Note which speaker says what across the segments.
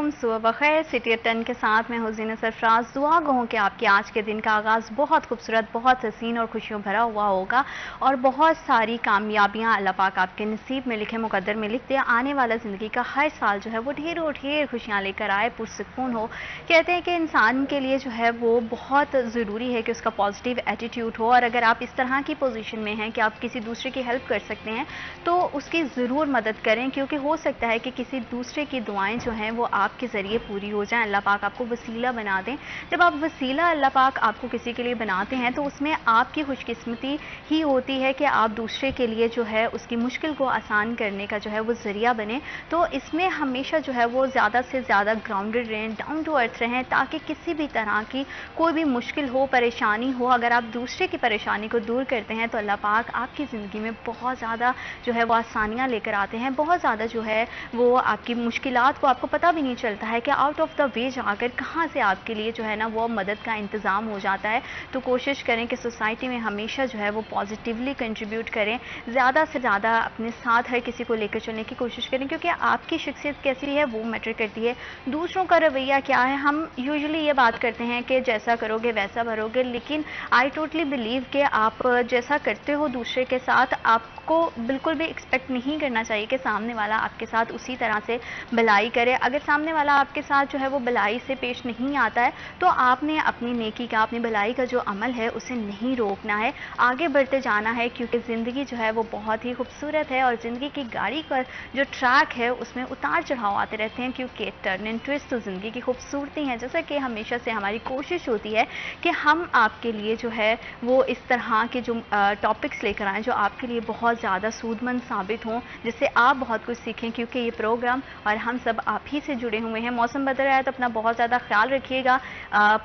Speaker 1: علیکم، صبح بخیر۔ سٹی 10 کے ساتھ میں حسین سرفراز دعا گو ہوں کہ آپ کے آج کے دن کا آغاز بہت خوبصورت، بہت حسین اور خوشیوں بھرا ہوا ہوگا اور بہت ساری کامیابیاں اللہ پاک آپ کے نصیب میں لکھے، مقدر میں لکھ دے۔ آنے والا زندگی کا ہر سال جو ہے وہ ڈھیروں ڈھیر خوشیاں لے کر آئے، پرسکون ہو۔ کہتے ہیں کہ انسان کے لیے جو ہے وہ بہت ضروری ہے کہ اس کا پازیٹیو ایٹیٹیوڈ ہو، اور اگر آپ اس طرح کی پوزیشن میں ہیں کہ آپ کسی دوسرے کی ہیلپ کر سکتے ہیں تو اس کی ضرور مدد کریں، کیونکہ ہو سکتا ہے کہ کسی دوسرے کی دعائیں جو ہیں وہ آپ کے ذریعے پوری ہو جائیں، اللہ پاک آپ کو وسیلہ بنا دیں۔ جب آپ وسیلہ اللہ پاک آپ کو کسی کے لیے بناتے ہیں تو اس میں آپ کی خوش قسمتی ہی ہوتی ہے کہ آپ دوسرے کے لیے جو ہے اس کی مشکل کو آسان کرنے کا جو ہے وہ ذریعہ بنے۔ تو اس میں ہمیشہ جو ہے وہ زیادہ سے زیادہ گراؤنڈڈ رہیں، ڈاؤن ٹو ارتھ رہیں، تاکہ کسی بھی طرح کی کوئی بھی مشکل ہو، پریشانی ہو، اگر آپ دوسرے کی پریشانی کو دور کرتے ہیں تو اللہ پاک آپ کی زندگی میں بہت زیادہ جو ہے وہ آسانیاں لے کر آتے ہیں، بہت زیادہ جو ہے وہ آپ کی مشکلات کو آپ کو پتہ بھی نہیں چلتا ہے کہ آؤٹ آف دا وے جا کر کہاں سے آپ کے لیے جو ہے نا وہ مدد کا انتظام ہو جاتا ہے۔ تو کوشش کریں کہ سوسائٹی میں ہمیشہ جو ہے وہ پازیٹیولی کنٹریبیوٹ کریں، زیادہ سے زیادہ اپنے ساتھ ہر کسی کو لے کر چلنے کی کوشش کریں، کیونکہ آپ کی شخصیت کیسی ہے وہ میٹر کرتی ہے، دوسروں کا رویہ کیا ہے۔ ہم یوزلی یہ بات کرتے ہیں کہ جیسا کرو گے ویسا بھرو گے، لیکن آئی ٹوٹلی بلیو کہ آپ جیسا کرتے ہو دوسرے کے ساتھ آپ کو بالکل بھی ایکسپیکٹ نہیں کرنا چاہیے کہ سامنے والا آپ کے ساتھ اسی طرح سے بھلائی کرے۔ اگر سامنے والا آپ کے ساتھ جو ہے وہ بھلائی سے پیش نہیں آتا ہے تو آپ نے اپنی نیکی کا، اپنی بھلائی کا جو عمل ہے اسے نہیں روکنا ہے، آگے بڑھتے جانا ہے، کیونکہ زندگی جو ہے وہ بہت ہی خوبصورت ہے اور زندگی کی گاڑی کا جو ٹریک ہے اس میں اتار چڑھاؤ آتے رہتے ہیں، کیونکہ ٹرن اینڈ ٹوسٹ تو زندگی کی خوبصورتی ہے۔ جیسا کہ ہمیشہ سے ہماری کوشش ہوتی ہے کہ ہم آپ کے لیے جو ہے وہ اس طرح کے جو ٹاپکس لے کر آئیں جو آپ کے لیے بہت زیادہ سود مند ثابت ہوں، جس سے آپ بہت کچھ سیکھیں، کیونکہ یہ پروگرام اور ہم سب آپ ہی سے جڑے ہوئے ہیں۔ موسم بدل رہا ہے تو اپنا بہت زیادہ خیال رکھیے گا،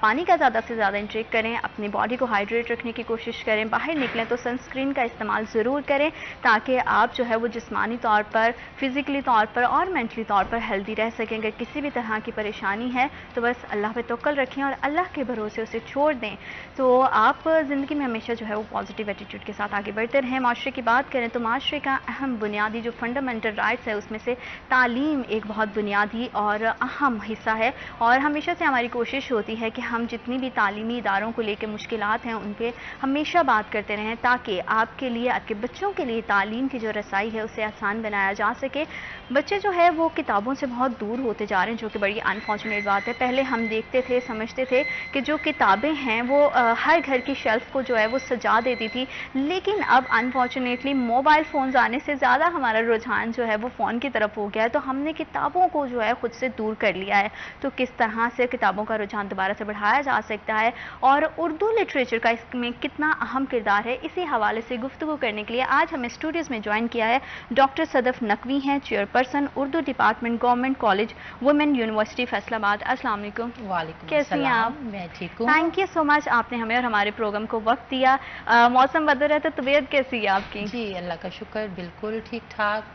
Speaker 1: پانی کا زیادہ سے زیادہ انٹیک کریں، اپنی باڈی کو ہائیڈریٹ رکھنے کی کوشش کریں، باہر نکلیں تو سن اسکرین کا استعمال ضرور کریں تاکہ آپ جو ہے وہ جسمانی طور پر، فزیکلی طور پر اور مینٹلی طور پر ہیلدی رہ سکیں۔ اگر کسی بھی طرح کی پریشانی ہے تو بس اللہ پہ توکل رکھیں اور اللہ کے بھروسے اسے چھوڑ دیں، تو آپ زندگی میں ہمیشہ جو ہے وہ پازیٹیو ایٹیٹیوڈ کے ساتھ آگے بڑھتے رہیں۔ معاشرے کی بات کریں تو معاشرے کا اہم بنیادی جو فنڈامنٹل رائٹس ہے اس میں سے تعلیم ایک بہت بنیادی اور اہم حصہ ہے، اور ہمیشہ سے ہماری کوشش ہوتی ہے کہ ہم جتنی بھی تعلیمی اداروں کو لے کے مشکلات ہیں ان پہ ہمیشہ بات کرتے رہیں تاکہ آپ کے لیے، آپ کے بچوں کے لیے تعلیم کی جو رسائی ہے اسے آسان بنایا جا سکے۔ بچے جو ہے وہ کتابوں سے بہت دور ہوتے جا رہے ہیں، جو کہ بڑی انفارچونیٹ بات ہے۔ پہلے ہم دیکھتے تھے، سمجھتے تھے کہ جو کتابیں ہیں وہ ہر گھر کی شیلف کو جو ہے وہ سجا دیتی تھی، لیکن اب انفارچونیٹلی موبائل فونز آنے سے زیادہ ہمارا رجحان جو ہے وہ فون کی طرف ہو گیا ہے، تو ہم نے کتابوں کو جو ہے خود سے دور کر لیا ہے۔ تو کس طرح سے کتابوں کا رجحان دوبارہ سے بڑھایا جا سکتا ہے اور اردو لٹریچر کا اس میں کتنا اہم کردار ہے، اسی حوالے سے گفتگو کرنے کے لیے آج ہمیں اسٹوڈیوز میں جوائن کیا ہے ڈاکٹر صدف نقوی ہیں، chairperson Urdu department, government college women university Faisalabad. السلام علیکم۔
Speaker 2: وعلیکم
Speaker 1: کیسی ہیں
Speaker 2: السلام،
Speaker 1: آپ؟
Speaker 2: میں ٹھیک ہوں۔
Speaker 1: تھینک یو سو مچ، آپ نے ہمیں اور ہمارے پروگرام کو وقت دیا۔ موسم بدل رہا ہے تو طبیعت کیسی ہے آپ کی؟
Speaker 2: جی اللہ کا شکر، بالکل ٹھیک ٹھاک۔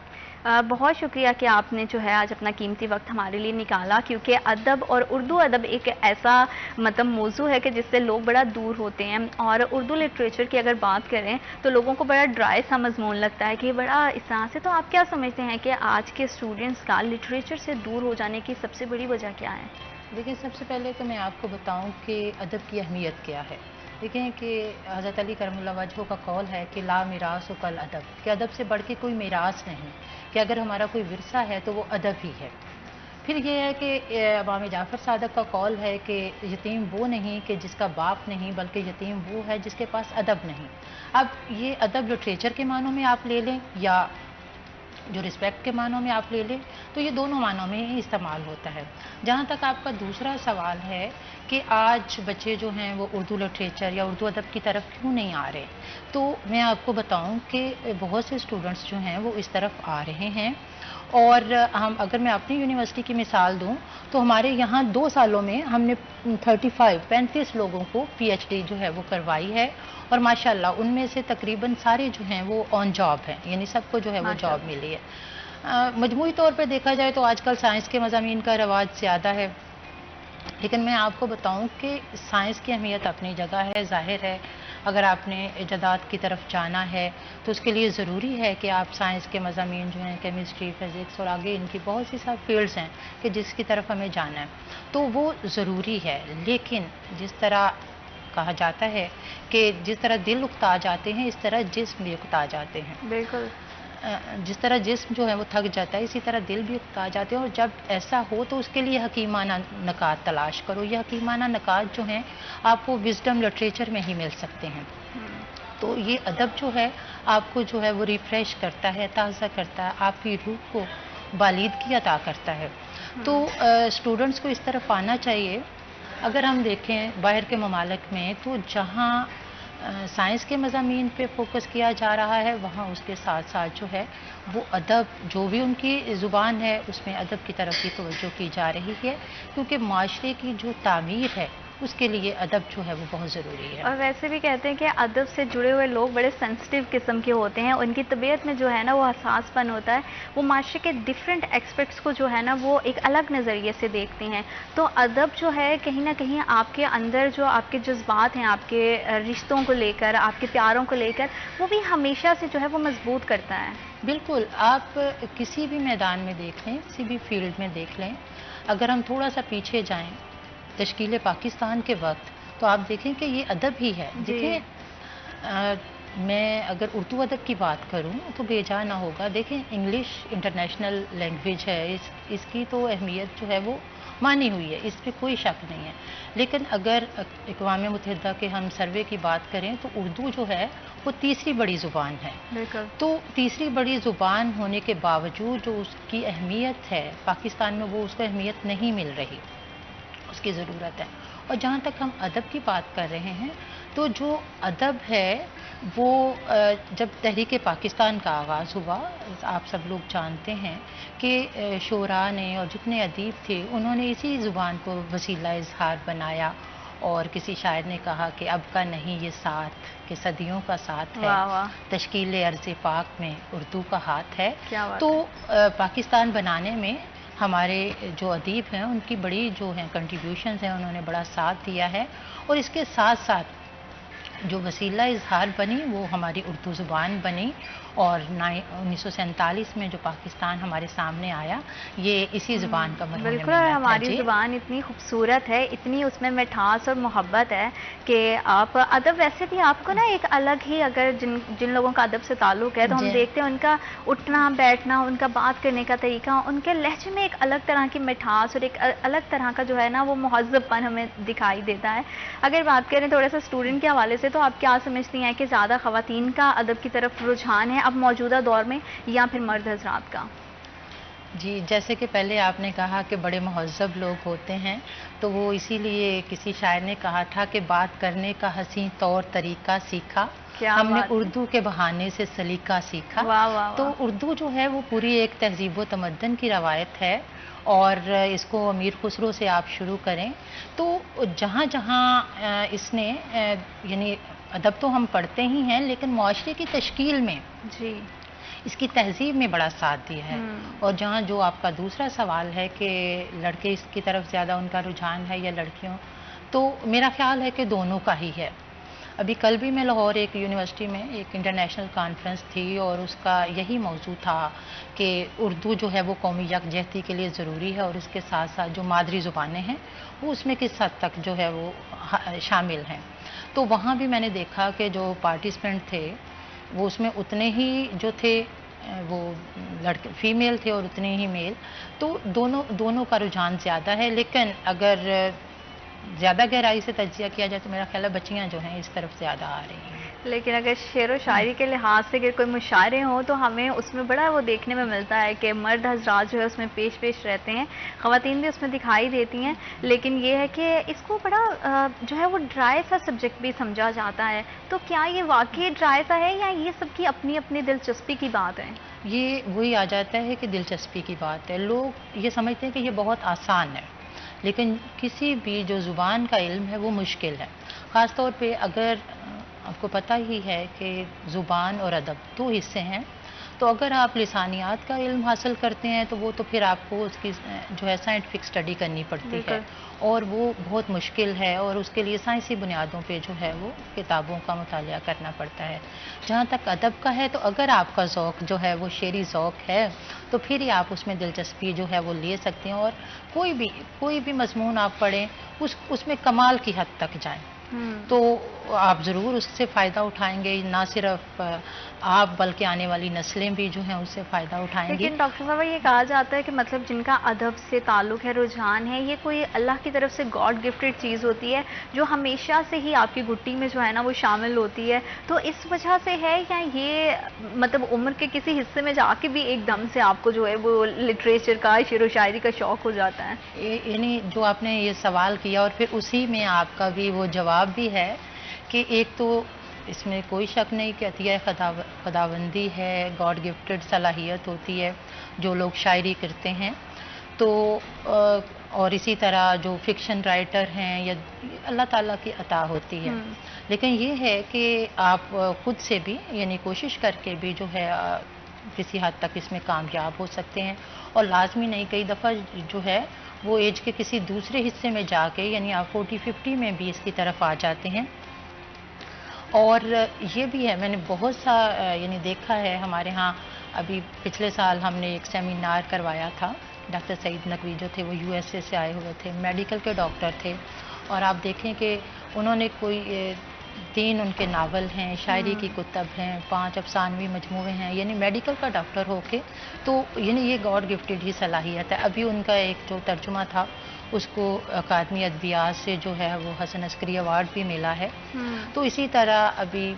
Speaker 1: بہت شکریہ کہ آپ نے جو ہے آج اپنا قیمتی وقت ہمارے لیے نکالا، کیونکہ ادب اور اردو ادب ایک ایسا موضوع ہے کہ جس سے لوگ بڑا دور ہوتے ہیں، اور اردو لٹریچر کی اگر بات کریں تو لوگوں کو بڑا ڈرائی سا مضمون لگتا ہے کہ یہ بڑا اس طرح سے۔ تو آپ کیا سمجھتے ہیں کہ آج کے اسٹوڈنٹس کا لٹریچر سے دور ہو جانے کی سب سے بڑی وجہ کیا ہے؟
Speaker 2: دیکھیں، سب سے پہلے تو میں آپ کو بتاؤں کہ ادب کی اہمیت کیا ہے۔ دیکھیں کہ حضرت علی کرم اللہ وجہہ کا قول ہے کہ لا میراث کل ادب، کہ ادب سے بڑھ کے کوئی میراث نہیں، کہ اگر ہمارا کوئی ورثہ ہے تو وہ ادب ہی ہے۔ پھر یہ ہے کہ امام جعفر صادق کا قول ہے کہ یتیم وہ نہیں کہ جس کا باپ نہیں، بلکہ یتیم وہ ہے جس کے پاس ادب نہیں۔ اب یہ ادب لٹریچر کے معنوں میں آپ لے لیں یا جو رسپیکٹ کے معنوں میں آپ لے لیں، تو یہ دونوں معنوں میں ہی استعمال ہوتا ہے۔ جہاں تک آپ کا دوسرا سوال ہے کہ آج بچے جو ہیں وہ اردو لٹریچر یا اردو ادب کی طرف کیوں نہیں آ رہے، تو میں آپ کو بتاؤں کہ بہت سے اسٹوڈنٹس جو ہیں وہ اس طرف آ رہے ہیں، اور اگر میں اپنی یونیورسٹی کی مثال دوں تو ہمارے یہاں 2 سالوں میں ہم نے 35 لوگوں کو پی ایچ ڈی جو ہے وہ کروائی ہے، اور ماشاءاللہ ان میں سے تقریباً سارے جو ہیں وہ آن جاب ہیں، یعنی سب کو جو ہے وہ جاب ملی ہے۔ مجموعی طور پہ دیکھا جائے تو آج کل سائنس کے مضامین کا رواج زیادہ ہے، لیکن میں آپ کو بتاؤں کہ سائنس کی اہمیت اپنی جگہ ہے، ظاہر ہے اگر آپ نے ایجادات کی طرف جانا ہے تو اس کے لیے ضروری ہے کہ آپ سائنس کے مضامین جو ہیں کیمسٹری، فزکس اور آگے ان کی بہت سی سب فیلڈز ہیں کہ جس کی طرف ہمیں جانا ہے، تو وہ ضروری ہے۔ لیکن جس طرح کہا جاتا ہے کہ جس طرح دل اکتا جاتے ہیں اس طرح جسم بھی اکتا جاتے ہیں۔
Speaker 1: بالکل،
Speaker 2: جس طرح جسم جو ہے وہ تھک جاتا ہے اسی طرح دل بھی اکتا جاتے ہیں، اور جب ایسا ہو تو اس کے لیے حکیمانہ نکات تلاش کرو۔ یہ حکیمانہ نکات جو ہیں آپ کو وزڈم لٹریچر میں ہی مل سکتے ہیں۔ تو یہ ادب جو ہے آپ کو جو ہے وہ ریفریش کرتا ہے، تازہ کرتا ہے، آپ کی روح کو بالیدگی عطا کرتا ہے۔ تو اسٹوڈنٹس کو اس طرف آنا چاہیے۔ اگر ہم دیکھیں باہر کے ممالک میں تو جہاں سائنس کے مضامین پہ فوکس کیا جا رہا ہے وہاں اس کے ساتھ ساتھ جو ہے وہ ادب، جو بھی ان کی زبان ہے اس میں ادب کی طرف بھی توجہ کی جا رہی ہے، کیونکہ معاشرے کی جو تعمیر ہے اس کے لیے ادب جو ہے وہ بہت ضروری ہے۔
Speaker 1: اور ویسے بھی کہتے ہیں کہ ادب سے جڑے ہوئے لوگ بڑے سینسٹیو قسم کے ہوتے ہیں، ان کی طبیعت میں جو ہے نا وہ حساس پن ہوتا ہے، وہ معاشرے کے ڈفرینٹ ایکسپیکٹس کو جو ہے نا وہ ایک الگ نظریے سے دیکھتے ہیں۔ تو ادب جو ہے کہیں نہ کہیں آپ کے اندر جو آپ کے جذبات ہیں، آپ کے رشتوں کو لے کر، آپ کے پیاروں کو لے کر، وہ بھی ہمیشہ سے جو ہے وہ مضبوط کرتا ہے۔
Speaker 2: بالکل، آپ کسی بھی میدان میں دیکھ لیں، کسی بھی فیلڈ میں دیکھ لیں، اگر ہم تھوڑا سا پیچھے جائیں تشکیل پاکستان کے وقت تو آپ دیکھیں کہ یہ ادب ہی ہے۔ دیکھیں میں اگر اردو ادب کی بات کروں تو بے جا نہ ہوگا۔ دیکھیں انگلش انٹرنیشنل لینگویج ہے، اس کی تو اہمیت جو ہے وہ مانی ہوئی ہے، اس پہ کوئی شک نہیں ہے۔ لیکن اگر اقوام متحدہ کے ہم سروے کی بات کریں تو اردو جو ہے وہ تیسری بڑی زبان ہے۔
Speaker 1: بالکل،
Speaker 2: تو تیسری بڑی زبان ہونے کے باوجود جو اس کی اہمیت ہے پاکستان میں وہ اس کو اہمیت نہیں مل رہی، اس کی ضرورت ہے۔ اور جہاں تک ہم ادب کی بات کر رہے ہیں تو جو ادب ہے وہ جب تحریک پاکستان کا آغاز ہوا آپ سب لوگ جانتے ہیں کہ شعراء نے اور جتنے ادیب تھے انہوں نے اسی زبان کو وسیلہ اظہار بنایا، اور کسی شاعر نے کہا کہ اب کا نہیں یہ ساتھ کہ صدیوں کا ساتھ ہے،
Speaker 1: واہ واہ،
Speaker 2: تشکیل ارض پاک میں اردو کا ہاتھ ہے۔
Speaker 1: کیا بات
Speaker 2: تو
Speaker 1: ہے۔
Speaker 2: پاکستان بنانے میں ہمارے جو ادیب ہیں ان کی بڑی جو ہیں کنٹریبیوشنز ہیں، انہوں نے بڑا ساتھ دیا ہے، اور اس کے ساتھ ساتھ جو وسیلہ اظہار بنی وہ ہماری اردو زبان بنی، اور 1947 میں جو پاکستان ہمارے سامنے آیا یہ اسی زبان کا مرہون
Speaker 1: بالکل، اور
Speaker 2: منت ہے۔
Speaker 1: ہماری
Speaker 2: جی
Speaker 1: زبان اتنی خوبصورت ہے، اتنی اس میں مٹھاس اور محبت ہے کہ آپ ادب ویسے بھی آپ کو نا ایک الگ ہی، اگر جن لوگوں کا ادب سے تعلق ہے تو ہم
Speaker 2: جی
Speaker 1: دیکھتے ہیں ان کا اٹھنا بیٹھنا، ان کا بات کرنے کا طریقہ، ان کے لہجے میں ایک الگ طرح کی مٹھاس اور ایک الگ طرح کا جو ہے نا وہ مہذب پن ہمیں دکھائی دیتا ہے۔ اگر بات کریں تھوڑا سا اسٹوڈنٹ کے حوالے سے تو آپ کیا سمجھتی ہیں کہ زیادہ خواتین کا ادب کی طرف رجحان ہے اب موجودہ دور میں یا پھر مرد حضرات کا؟
Speaker 2: جی، جیسے کہ پہلے آپ نے کہا کہ بڑے مہذب لوگ ہوتے ہیں تو وہ اسی لیے کسی شاعر نے کہا تھا کہ بات کرنے کا حسین طور طریقہ سیکھا،
Speaker 1: کیا
Speaker 2: ہم نے
Speaker 1: بات ہے۔
Speaker 2: اردو کے بہانے سے سلیقہ سیکھا۔
Speaker 1: واہ واہ
Speaker 2: تو
Speaker 1: واہ،
Speaker 2: اردو جو ہے وہ پوری ایک تہذیب و تمدن کی روایت ہے، اور اس کو امیر خسرو سے آپ شروع کریں تو جہاں جہاں اس نے یعنی ادب تو ہم پڑھتے ہی ہیں لیکن معاشرے کی تشکیل میں
Speaker 1: جی،
Speaker 2: اس کی تہذیب میں بڑا ساتھ دیا ہے۔ اور جہاں جو آپ کا دوسرا سوال ہے کہ لڑکے اس کی طرف زیادہ ان کا رجحان ہے یا لڑکیوں، تو میرا خیال ہے کہ دونوں کا ہی ہے۔ ابھی کل بھی میں لاہور ایک یونیورسٹی میں ایک انٹرنیشنل کانفرنس تھی اور اس کا یہی موضوع تھا کہ اردو جو ہے وہ قومی یکجہتی کے لیے ضروری ہے، اور اس کے ساتھ ساتھ جو مادری زبانیں ہیں وہ اس میں کس حد تک جو ہے وہ شامل ہیں۔ تو وہاں بھی میں نے دیکھا کہ جو پارٹیسپینٹ تھے وہ اس میں اتنے ہی جو تھے وہ لڑکے فیمیل تھے اور اتنے ہی میل، تو دونوں کا رجحان زیادہ ہے۔ لیکن اگر زیادہ گہرائی سے تجزیہ کیا جائے تو میرا خیال ہے بچیاں جو ہیں اس طرف زیادہ آ رہی ہیں۔
Speaker 1: لیکن اگر شعر و شاعری کے لحاظ سے اگر کوئی مشاعرے ہوں تو ہمیں اس میں بڑا وہ دیکھنے میں ملتا ہے کہ مرد حضرات جو ہے اس میں پیش رہتے ہیں، خواتین بھی اس میں دکھائی دیتی ہیں، لیکن یہ ہے کہ اس کو بڑا جو ہے وہ ڈرائی سا سبجیکٹ بھی سمجھا جاتا ہے۔ تو کیا یہ واقعی ڈرائی سا ہے یا یہ سب کی اپنی اپنی دلچسپی کی بات ہے؟
Speaker 2: یہ وہی آ جاتا ہے کہ دلچسپی کی بات ہے، لوگ یہ سمجھتے ہیں کہ یہ بہت آسان ہے، لیکن کسی بھی جو زبان کا علم ہے وہ مشکل ہے، خاص طور پہ اگر آپ کو پتہ ہی ہے کہ زبان اور ادب دو حصے ہیں، تو اگر آپ لسانیات کا علم حاصل کرتے ہیں تو وہ تو پھر آپ کو اس کی جو ہے سائنٹیفک اسٹڈی کرنی پڑتی ہے، اور وہ بہت مشکل ہے، اور اس کے لیے سائنسی بنیادوں پہ جو ہے وہ کتابوں کا مطالعہ کرنا پڑتا ہے۔ جہاں تک ادب کا ہے تو اگر آپ کا ذوق جو ہے وہ شعری ذوق ہے تو پھر ہی آپ اس میں دلچسپی جو ہے وہ لے سکتے ہیں، اور کوئی بھی مضمون آپ پڑھیں اس میں کمال کی حد تک جائیں تو آپ ضرور اس سے فائدہ اٹھائیں گے، نہ صرف آپ بلکہ آنے والی نسلیں بھی جو ہیں اس سے فائدہ اٹھائیں گی۔
Speaker 1: لیکن ڈاکٹر صاحب یہ کہا جاتا ہے کہ مطلب جن کا ادب سے تعلق ہے، رجحان ہے، یہ کوئی اللہ کی طرف سے گاڈ گفٹڈ چیز ہوتی ہے جو ہمیشہ سے ہی آپ کی گٹی میں جو ہے نا وہ شامل ہوتی ہے، تو اس وجہ سے ہے یا یہ مطلب عمر کے کسی حصے میں جا کے بھی ایک دم سے آپ کو جو ہے وہ لٹریچر کا، شعر و شاعری کا شوق ہو جاتا ہے؟
Speaker 2: یعنی جو آپ نے یہ سوال کیا اور پھر اسی میں آپ کا بھی وہ جواب بھی ہے کہ ایک تو اس میں کوئی شک نہیں کہ عطیہ خداوندی ہے، گاڈ گفٹڈ صلاحیت ہوتی ہے جو لوگ شاعری کرتے ہیں، تو اور اسی طرح جو فکشن رائٹر ہیں یا اللہ تعالیٰ کی عطا ہوتی ہے، لیکن یہ ہے کہ آپ خود سے بھی یعنی کوشش کر کے بھی جو ہے کسی حد تک اس میں کامیاب ہو سکتے ہیں، اور لازمی نہیں، کئی دفعہ جو ہے وہ ایج کے کسی دوسرے حصے میں جا کے یعنی آپ 40-50 میں بھی اس کی طرف آ جاتے ہیں۔ اور یہ بھی ہے، میں نے بہت سا یعنی دیکھا ہے، ہمارے ہاں ابھی پچھلے سال ہم نے ایک سیمینار کروایا تھا، ڈاکٹر سعید نقوی جو تھے وہ USA سے آئے ہوئے تھے، میڈیکل کے ڈاکٹر تھے، اور آپ دیکھیں کہ انہوں نے کوئی 3 ان کے ناول ہیں، شاعری کی کتب ہیں، 5 افسانوی مجموعے ہیں، یعنی میڈیکل کا ڈاکٹر ہو کے تو یعنی یہ گاڈ گفٹڈ ہی صلاحیت ہے۔ ابھی ان کا ایک جو ترجمہ تھا اس کو اکادمی ادبیات سے جو ہے وہ حسن عسکری ایوارڈ بھی ملا ہے۔ تو اسی طرح ابھی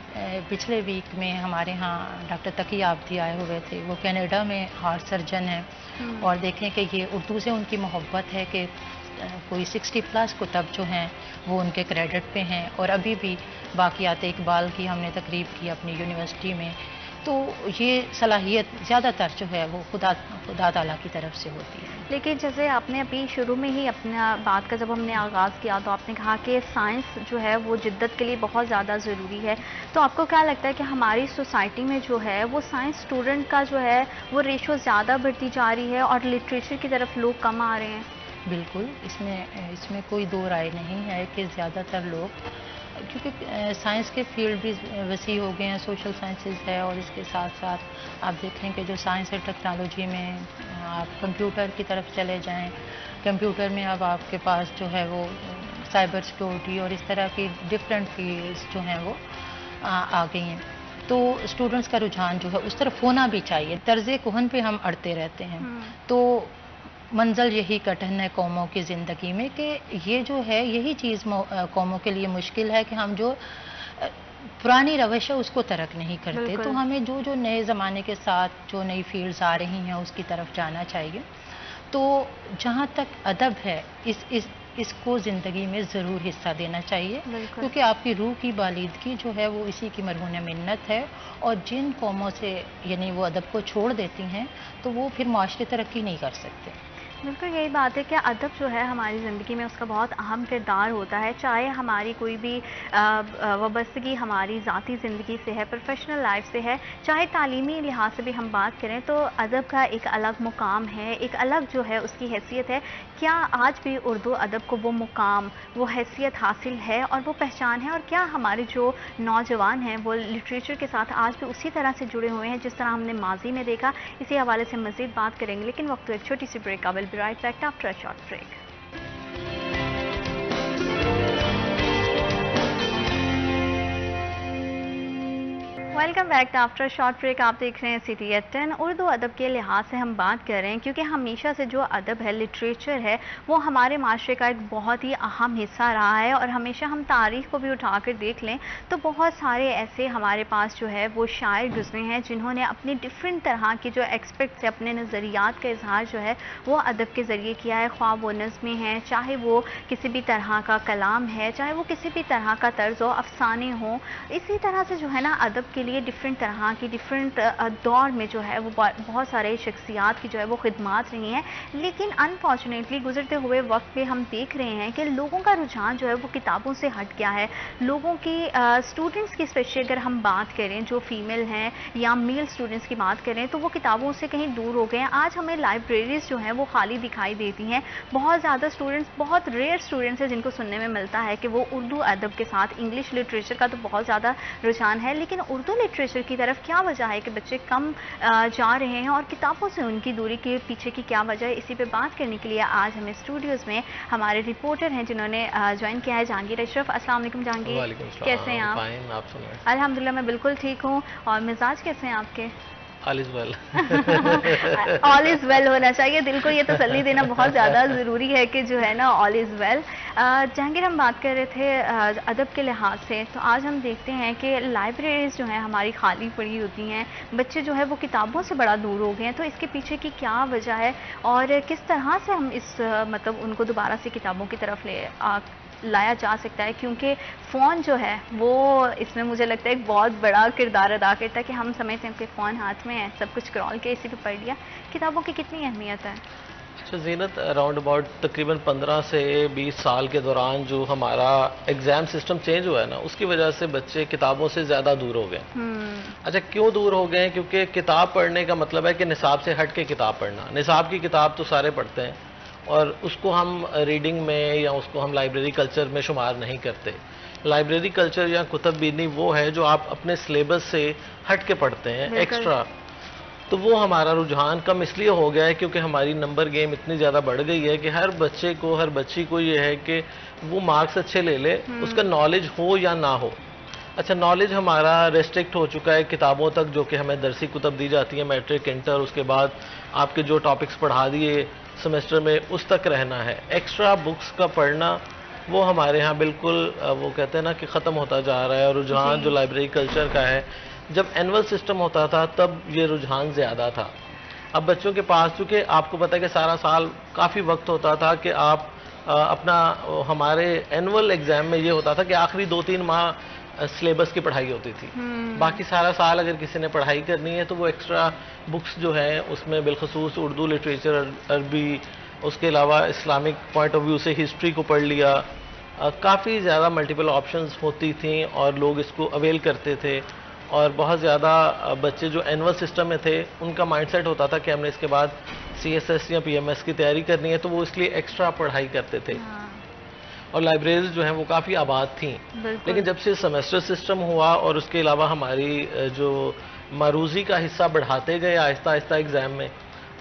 Speaker 2: پچھلے ویک میں ہمارے ہاں ڈاکٹر تقی آبدی آئے ہوئے تھے، وہ کینیڈا میں ہارٹ سرجن ہیں، اور دیکھیں کہ یہ اردو سے ان کی محبت ہے کہ کوئی 60+ کتب جو ہیں وہ ان کے کریڈٹ پہ ہیں، اور ابھی بھی باقیات اقبال کی ہم نے تقریب کی اپنی یونیورسٹی میں، تو یہ صلاحیت زیادہ تر جو ہے وہ خدا تعالیٰ کی طرف سے ہوتی ہے۔
Speaker 1: لیکن جیسے آپ نے ابھی شروع میں ہی اپنا بات کا جب ہم نے آغاز کیا تو آپ نے کہا کہ سائنس جو ہے وہ جدت کے لیے بہت زیادہ ضروری ہے، تو آپ کو کیا لگتا ہے کہ ہماری سوسائٹی میں جو ہے وہ سائنس اسٹوڈنٹ کا جو ہے وہ ریشو زیادہ بڑھتی جا رہی ہے اور لٹریچر کی طرف لوگ کم آ رہے ہیں؟
Speaker 2: بالکل، اس میں کوئی دو رائے نہیں ہے کہ زیادہ تر لوگ، کیونکہ سائنس کے فیلڈ بھی وسیع ہو گئے ہیں، سوشل سائنسز ہے، اور اس کے ساتھ ساتھ آپ دیکھیں کہ جو سائنس اور ٹیکنالوجی میں آپ کمپیوٹر کی طرف چلے جائیں، کمپیوٹر میں اب آپ کے پاس جو ہے وہ سائبر سیکورٹی اور اس طرح کی ڈفرینٹ فیلڈز جو ہیں وہ آ گئی ہیں، تو اسٹوڈنٹس کا رجحان جو ہے اس طرف ہونا بھی چاہیے۔ طرز کہن پہ ہم اڑتے رہتے ہیں، تو منزل یہی کٹھن ہے قوموں کی زندگی میں کہ یہ جو ہے یہی چیز قوموں کے لیے مشکل ہے کہ ہم جو پرانی روش ہے اس کو ترک نہیں کرتے، تو ہمیں جو نئے زمانے کے ساتھ جو نئی فیلڈز آ رہی ہیں اس کی طرف جانا چاہیے۔ تو جہاں تک ادب ہے اس کو زندگی میں ضرور حصہ دینا چاہیے، کیونکہ آپ کی روح کی بالیدگی جو ہے وہ اسی کی مرہون منت ہے، اور جن قوموں سے یعنی وہ ادب کو چھوڑ دیتی ہیں تو وہ پھر معاشرے ترقی نہیں کر سکتے۔
Speaker 1: بالکل یہی بات ہے کہ ادب جو ہے ہماری زندگی میں اس کا بہت اہم کردار ہوتا ہے، چاہے ہماری کوئی بھی وابستگی ہماری ذاتی زندگی سے ہے، پروفیشنل لائف سے ہے، چاہے تعلیمی لحاظ سے بھی ہم بات کریں تو ادب کا ایک الگ مقام ہے، ایک الگ جو ہے اس کی حیثیت ہے۔ کیا آج بھی اردو ادب کو وہ مقام، وہ حیثیت حاصل ہے اور وہ پہچان ہے، اور کیا ہمارے جو نوجوان ہیں وہ لٹریچر کے ساتھ آج بھی اسی طرح سے جڑے ہوئے ہیں جس طرح ہم نے ماضی میں دیکھا؟ اسی حوالے سے مزید بات کریں گے، لیکن وقت ایک چھوٹی سی بریک کا۔ We'll be right back after a short break. Welcome back after short break. آپ دیکھ رہے ہیں CT@10۔ اردو ادب کے لحاظ سے ہم بات کر رہے ہیں کیونکہ ہمیشہ سے جو ادب ہے، لٹریچر ہے، وہ ہمارے معاشرے کا ایک بہت ہی اہم حصہ رہا ہے، اور ہمیشہ ہم تاریخ کو بھی اٹھا کر دیکھ لیں تو بہت سارے ایسے ہمارے پاس جو ہے وہ شاعر گزرے ہیں جنہوں نے اپنی ڈفرینٹ طرح کی جو ایکسپیکٹس ہے، اپنے نظریات کا اظہار جو ہے وہ ادب کے ذریعے کیا ہے، خواہ وہ نظمیں ہیں، چاہے وہ کسی بھی طرح کا کلام ہے، چاہے وہ کسی بھی طرح کا طرز و افسانے ہوں۔ اسی طرح سے جو ہے نا ادب کے لیے لیے ڈفرینٹ طرح کی ڈفرینٹ دور میں جو ہے وہ بہت سارے شخصیات کی جو ہے وہ خدمات رہی ہیں، لیکن انفارچونیٹلی گزرتے ہوئے وقت پہ ہم دیکھ رہے ہیں کہ لوگوں کا رجحان جو ہے وہ کتابوں سے ہٹ گیا ہے. لوگوں کی اسٹوڈنٹس کی اسپیشلی اگر ہم بات کریں جو فیمیل ہیں یا میل اسٹوڈنٹس کی بات کریں تو وہ کتابوں سے کہیں دور ہو گئے ہیں. آج ہمیں لائبریریز جو ہیں وہ خالی دکھائی دیتی ہیں. بہت زیادہ اسٹوڈنٹس، بہت ریئر اسٹوڈنٹس ہیں جن کو سننے میں ملتا ہے کہ وہ اردو ادب کے ساتھ انگلش لٹریچر کا تو بہت زیادہ رجحان ہے، لیکن اردو لٹریچر کی طرف کیا وجہ ہے کہ بچے کم جا رہے ہیں اور کتابوں سے ان کی دوری کے پیچھے کی کیا وجہ ہے؟ اسی پہ بات کرنے کے لیے آج ہمیں اسٹوڈیوز میں ہمارے رپورٹر ہیں جنہوں نے جوائن کیا ہے، جہانگیر اشرف. السلام علیکم جہانگیر، کیسے ہیں آپ؟ الحمدللہ میں بالکل ٹھیک ہوں. اور مزاج کیسے ہیں آپ کے؟
Speaker 3: آل از ویل.
Speaker 1: آل از ویل ہونا چاہیے، دل کو یہ تسلی دینا بہت زیادہ ضروری ہے کہ جو ہے نا آل از ویل. جہانگیر، ہم بات کر رہے تھے ادب کے لحاظ سے، تو آج ہم دیکھتے ہیں کہ لائبریریز جو ہیں ہماری خالی پڑی ہوتی ہیں، بچے جو ہے وہ کتابوں سے بڑا دور ہو گئے ہیں. تو اس کے پیچھے کی کیا وجہ ہے اور کس طرح سے ہم اس مطلب ان کو دوبارہ سے کتابوں کی طرف لایا جا سکتا ہے؟ کیونکہ فون جو ہے وہ اس میں مجھے لگتا ہے ایک بہت بڑا کردار ادا کرتا ہے کہ ہم سمجھتے ہیں کہ فون ہاتھ میں ہے، سب کچھ کرال کے اسی پہ پڑھ لیا. کتابوں کی کتنی اہمیت ہے؟
Speaker 3: اچھا زینت، اراؤنڈ اباؤٹ تقریباً 15 سے 20 سال کے دوران جو ہمارا ایگزام سسٹم چینج ہوا ہے نا، اس کی وجہ سے بچے کتابوں سے زیادہ دور ہو گئے. اچھا کیوں دور ہو گئے ہیں؟ کیونکہ کتاب پڑھنے کا مطلب ہے کہ نصاب سے ہٹ کے کتاب پڑھنا. نصاب کی کتاب تو سارے پڑھتے ہیں اور اس کو ہم ریڈنگ میں یا اس کو ہم لائبریری کلچر میں شمار نہیں کرتے. لائبریری کلچر یا کتب بینی وہ ہے جو آپ اپنے سلیبس سے ہٹ کے پڑھتے ہیں ایکسٹرا. تو وہ ہمارا رجحان کم اس لیے ہو گیا ہے کیونکہ ہماری نمبر گیم اتنی زیادہ بڑھ گئی ہے کہ ہر بچے کو، ہر بچی کو یہ ہے کہ وہ مارکس اچھے لے لے، اس کا نالج ہو یا نہ ہو. اچھا نالج ہمارا ریسٹرکٹ ہو چکا ہے کتابوں تک جو کہ ہمیں درسی کتب دی جاتی ہیں، میٹرک، انٹر، اس کے بعد آپ کے جو ٹاپکس پڑھا دیے سیمسٹر میں اس تک رہنا ہے. ایکسٹرا بکس کا پڑھنا وہ ہمارے ہاں بالکل وہ کہتے ہیں نا کہ ختم ہوتا جا رہا ہے. اور رجحان جو لائبریری کلچر کا ہے، جب اینول سسٹم ہوتا تھا تب یہ رجحان زیادہ تھا. اب بچوں کے پاس چونکہ آپ کو پتہ ہے کہ سارا سال کافی وقت ہوتا تھا کہ آپ اپنا ہمارے اینول ایگزام میں یہ ہوتا تھا کہ آخری 2-3 ماہ سلیبس کی پڑھائی ہوتی تھی. باقی سارا سال اگر کسی نے پڑھائی کرنی ہے تو وہ ایکسٹرا بکس جو ہیں اس میں بالخصوص اردو لٹریچر، عربی، اس کے علاوہ اسلامک پوائنٹ آف ویو سے ہسٹری کو پڑھ لیا. کافی زیادہ ملٹیپل آپشنز ہوتی تھیں اور لوگ اس کو اویل کرتے تھے. اور بہت زیادہ بچے جو اینول سسٹم میں تھے ان کا مائنڈ سیٹ ہوتا تھا کہ ہم نے اس کے بعد CSS یا PMS کی تیاری کرنی ہے، تو وہ اس لیے ایکسٹرا پڑھائی کرتے تھے. اور لائبریریز جو ہیں وہ کافی آباد تھیں. لیکن جب سے سیمسٹر سسٹم ہوا اور اس کے علاوہ ہماری جو معروضی کا حصہ بڑھاتے گئے آہستہ آہستہ ایگزام میں،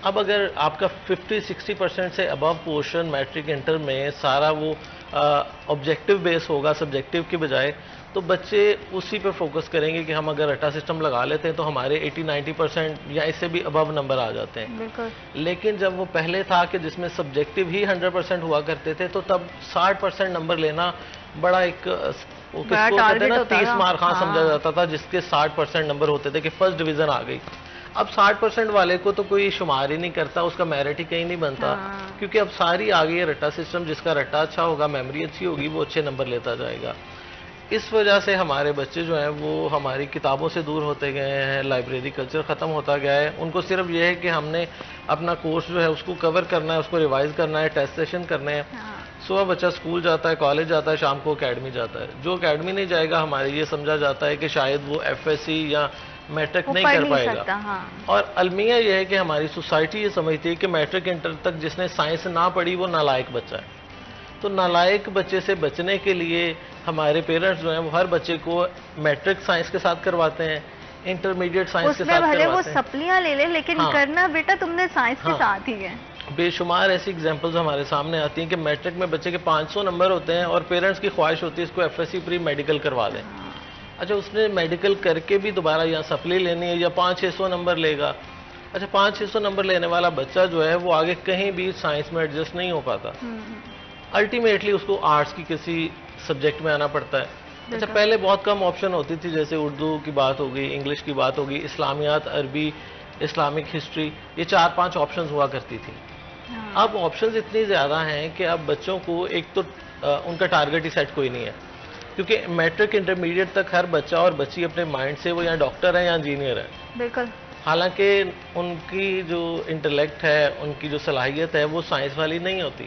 Speaker 3: اب اگر آپ کا 50-60% سے ابو پورشن میٹرک انٹر میں سارا وہ آبجیکٹیو بیس ہوگا سبجیکٹیو کی بجائے، تو بچے اسی پہ فوکس کریں گے کہ ہم اگر رٹا سسٹم لگا لیتے ہیں تو ہمارے 80-90% یا اس سے بھی ابو نمبر آ جاتے ہیں. لیکن جب وہ پہلے تھا کہ جس میں سبجیکٹیو ہی 100% ہوا کرتے تھے تو تب 60% نمبر لینا بڑا ایک وہ کس کو کہتے ہیں نا 30 مارک خاں سمجھا جاتا تھا، جس کے 60% نمبر ہوتے تھے کہ فرسٹ ڈویژن آ گئی. اب 60% والے کو تو کوئی شمار ہی نہیں کرتا، اس کا میرٹ ہی کہیں نہیں بنتا، کیونکہ اب ساری آ گئی ہے رٹا سسٹم. جس کا رٹا اچھا ہوگا، میموری اچھی ہوگی، وہ اچھے نمبر لیتا جائے گا. اس وجہ سے ہمارے بچے جو ہیں وہ ہماری کتابوں سے دور ہوتے گئے ہیں، لائبریری کلچر ختم ہوتا گیا ہے. ان کو صرف یہ ہے کہ ہم نے اپنا کورس جو ہے اس کو کور کرنا ہے، اس کو ریوائز کرنا ہے، ٹیسٹ سیشن کرنے ہیں. صبح بچہ اسکول جاتا ہے، کالج جاتا ہے، شام کو اکیڈمی جاتا ہے. جو اکیڈمی نہیں جائے گا ہمارے یہ سمجھا جاتا ہے کہ شاید وہ FSC یا میٹرک نہیں کر پائے گا. اور المیہ یہ ہے کہ ہماری سوسائٹی یہ سمجھتی ہے کہ میٹرک انٹر تک جس نے سائنس نہ پڑھی وہ نالائق بچہ ہے. تو نالائق بچے سے بچنے کے لیے ہمارے پیرنٹس جو ہیں وہ ہر بچے کو میٹرک سائنس کے ساتھ کرواتے ہیں، انٹرمیڈیٹ سائنس کے ساتھ کرواتے ہیں.
Speaker 1: اس میں وہ سپلیاں لے لے لیکن کرنا بیٹا تم نے سائنس کے ساتھ ہی ہے.
Speaker 3: بے شمار ایسی ایگزامپلز ہمارے سامنے آتی ہیں کہ میٹرک میں بچے کے 500 نمبر ہوتے ہیں اور پیرنٹس کی خواہش ہوتی ہے اس کو FSC پری میڈیکل کروا دیں. اچھا اس نے میڈیکل کر کے بھی دوبارہ یہاں سپلی لینی ہے یا 500-600 نمبر لے گا. اچھا 500-600 نمبر لینے والا بچہ جو ہے وہ آگے کہیں بھی سائنس میں ایڈجسٹ نہیں ہو پاتا. الٹیمیٹلی اس کو آرٹس کی کسی سبجیکٹ میں آنا پڑتا ہے. اچھا پہلے بہت کم آپشن ہوتی تھی، جیسے اردو کی بات ہوگی، انگلش کی بات ہوگی، اسلامیات، عربی، اسلامک ہسٹری، یہ 4-5 آپشنز ہوا کرتی تھی. اب آپشنز اتنی زیادہ ہیں کہ اب بچوں کو ایک تو ان کا ٹارگٹ ہی سیٹ کوئی نہیں ہے. کیونکہ میٹرک انٹرمیڈیٹ تک ہر بچہ اور بچی اپنے مائنڈ سے وہ یا ڈاکٹر ہے یا انجینئر ہے.
Speaker 1: بالکل.
Speaker 3: حالانکہ ان کی جو انٹلیکٹ ہے, ان کی جو صلاحیت ہے وہ سائنس والی نہیں ہوتی.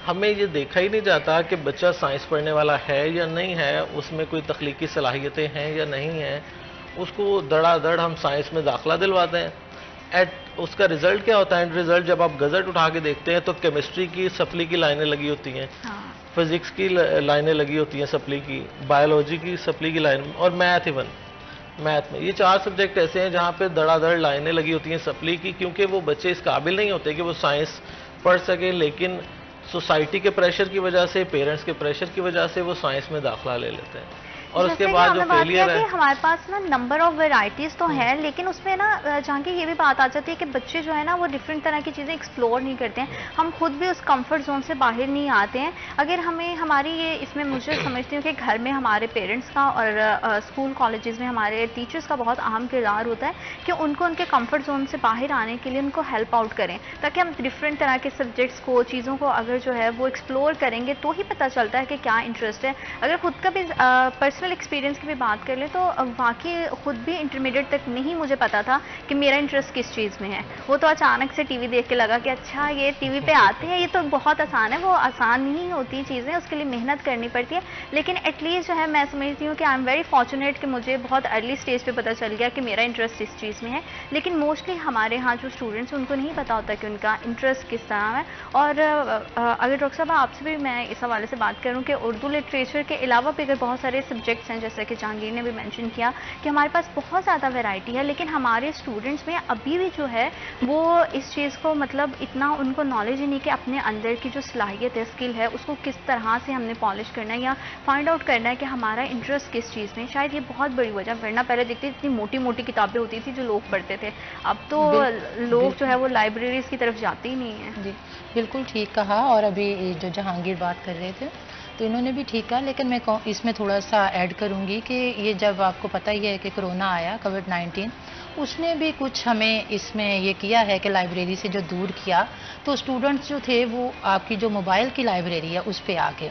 Speaker 3: ہمیں یہ دیکھا ہی نہیں جاتا کہ بچہ سائنس پڑھنے والا ہے یا نہیں ہے, اس میں کوئی تخلیقی صلاحیتیں ہیں یا نہیں ہیں. اس کو دڑا دڑ ہم سائنس میں داخلہ دلواتے ہیں. اس کا رزلٹ کیا ہوتا ہے؟ اینڈ رزلٹ جب آپ گزٹ اٹھا کے دیکھتے ہیں تو کیمسٹری کی سپلی کی لائنیں لگی ہوتی ہیں, فزکس کی لائنیں لگی ہوتی ہیں سپلی کی, بایولوجی کی سپلی کی لائن, اور میتھ ایون میتھ میں. یہ 4 سبجیکٹ ایسے ہیں جہاں پہ دڑا دڑ لائنیں لگی ہوتی ہیں سپلی کی, کیونکہ وہ بچے اس قابل نہیں ہوتے کہ وہ سائنس پڑھ سکیں, لیکن سوسائٹی کے پریشر کی وجہ سے, پیرنٹس کے پریشر کی وجہ سے وہ سائنس میں داخلہ لے لیتے ہیں. اور اس کے بعد جو فیلئر ہے,
Speaker 1: ہمارے پاس نا نمبر آف ویرائٹیز تو ہیں, لیکن اس میں نا جہاں کی یہ بھی بات آ جاتی ہے کہ بچے جو ہے نا وہ ڈفرینٹ طرح کی چیزیں ایکسپلور نہیں کرتے ہیں. ہم خود بھی اس کمفرٹ زون سے باہر نہیں آتے ہیں. اگر ہمیں ہماری یہ اس میں مجھے سمجھتی ہوں کہ گھر میں ہمارے پیرنٹس کا اور اسکول کالجز میں ہمارے ٹیچرس کا بہت اہم کردار ہوتا ہے کہ ان کو ان کے کمفرٹ زون سے باہر آنے کے لیے ان کو ہیلپ آؤٹ کریں, تاکہ ہم ڈفرینٹ طرح کے سبجیکٹس کو, چیزوں کو اگر جو ہے وہ ایکسپلور کریں گے تو ہی پتہ چلتا ہے کہ کیا انٹرسٹ ہے. اگر خود کا بھی پرسنل ایکسپیرینس کی بھی بات کر لیں تو واقعی خود بھی انٹرمیڈیٹ تک نہیں مجھے پتا تھا کہ میرا انٹرسٹ کس چیز میں ہے. وہ تو اچانک سے ٹی وی دیکھ کے لگا کہ اچھا یہ ٹی وی پہ آتے ہیں, یہ تو بہت آسان ہے. وہ آسان نہیں ہوتی چیزیں, اس کے لیے محنت کرنی پڑتی ہے. لیکن ایٹ لیسٹ جو ہے میں سمجھتی ہوں کہ آئی ایم ویری فارچونیٹ کہ مجھے بہت ارلی اسٹیج پہ پتہ چل گیا کہ میرا انٹرسٹ اس چیز میں ہے. لیکن موسٹلی ہمارے ہاں جو اسٹوڈنٹس ان کو نہیں پتا ہوتا کہ ان کا انٹرسٹ کس طرح ہے. اور اگر ڈاکٹر صاحب آپ سے بھی میں اس حوالے سے بات کروں کہ اردو لٹریچر کے علاوہ بھی اگر بہت سارے سبجیکٹس ہیں, جیسے کہ جہانگیر نے بھی مینشن کیا کہ ہمارے پاس بہت زیادہ ویرائٹی ہے, لیکن ہمارے اسٹوڈنٹس میں ابھی بھی جو ہے وہ اس چیز کو مطلب اتنا ان کو نالج ہی نہیں کہ اپنے اندر کی جو صلاحیت ہے, اسکل ہے, اس کو کس طرح سے ہم نے پالش کرنا ہے یا فائنڈ آؤٹ کرنا ہے کہ ہمارا انٹرسٹ کس چیز میں. شاید یہ بہت بڑی وجہ, ورنہ پہلے دیکھتے اتنی موٹی موٹی کتابیں ہوتی تھی جو لوگ پڑھتے تھے, اب تو لوگ جو ہے وہ لائبریریز کی طرف جاتے ہی نہیں ہیں.
Speaker 2: جی بالکل ٹھیک کہا. اور ابھی جو جہانگیر بات کر رہے تھے تو انہوں نے بھی ٹھیک کہا, لیکن میں اس میں تھوڑا سا ایڈ کروں گی کہ یہ جب آپ کو پتہ ہی ہے کہ کرونا آیا, کووڈ-19, اس نے بھی کچھ ہمیں اس میں یہ کیا ہے کہ لائبریری سے جو دور کیا, تو اسٹوڈنٹس جو تھے وہ آپ کی جو موبائل کی لائبریری ہے اس پہ آ کے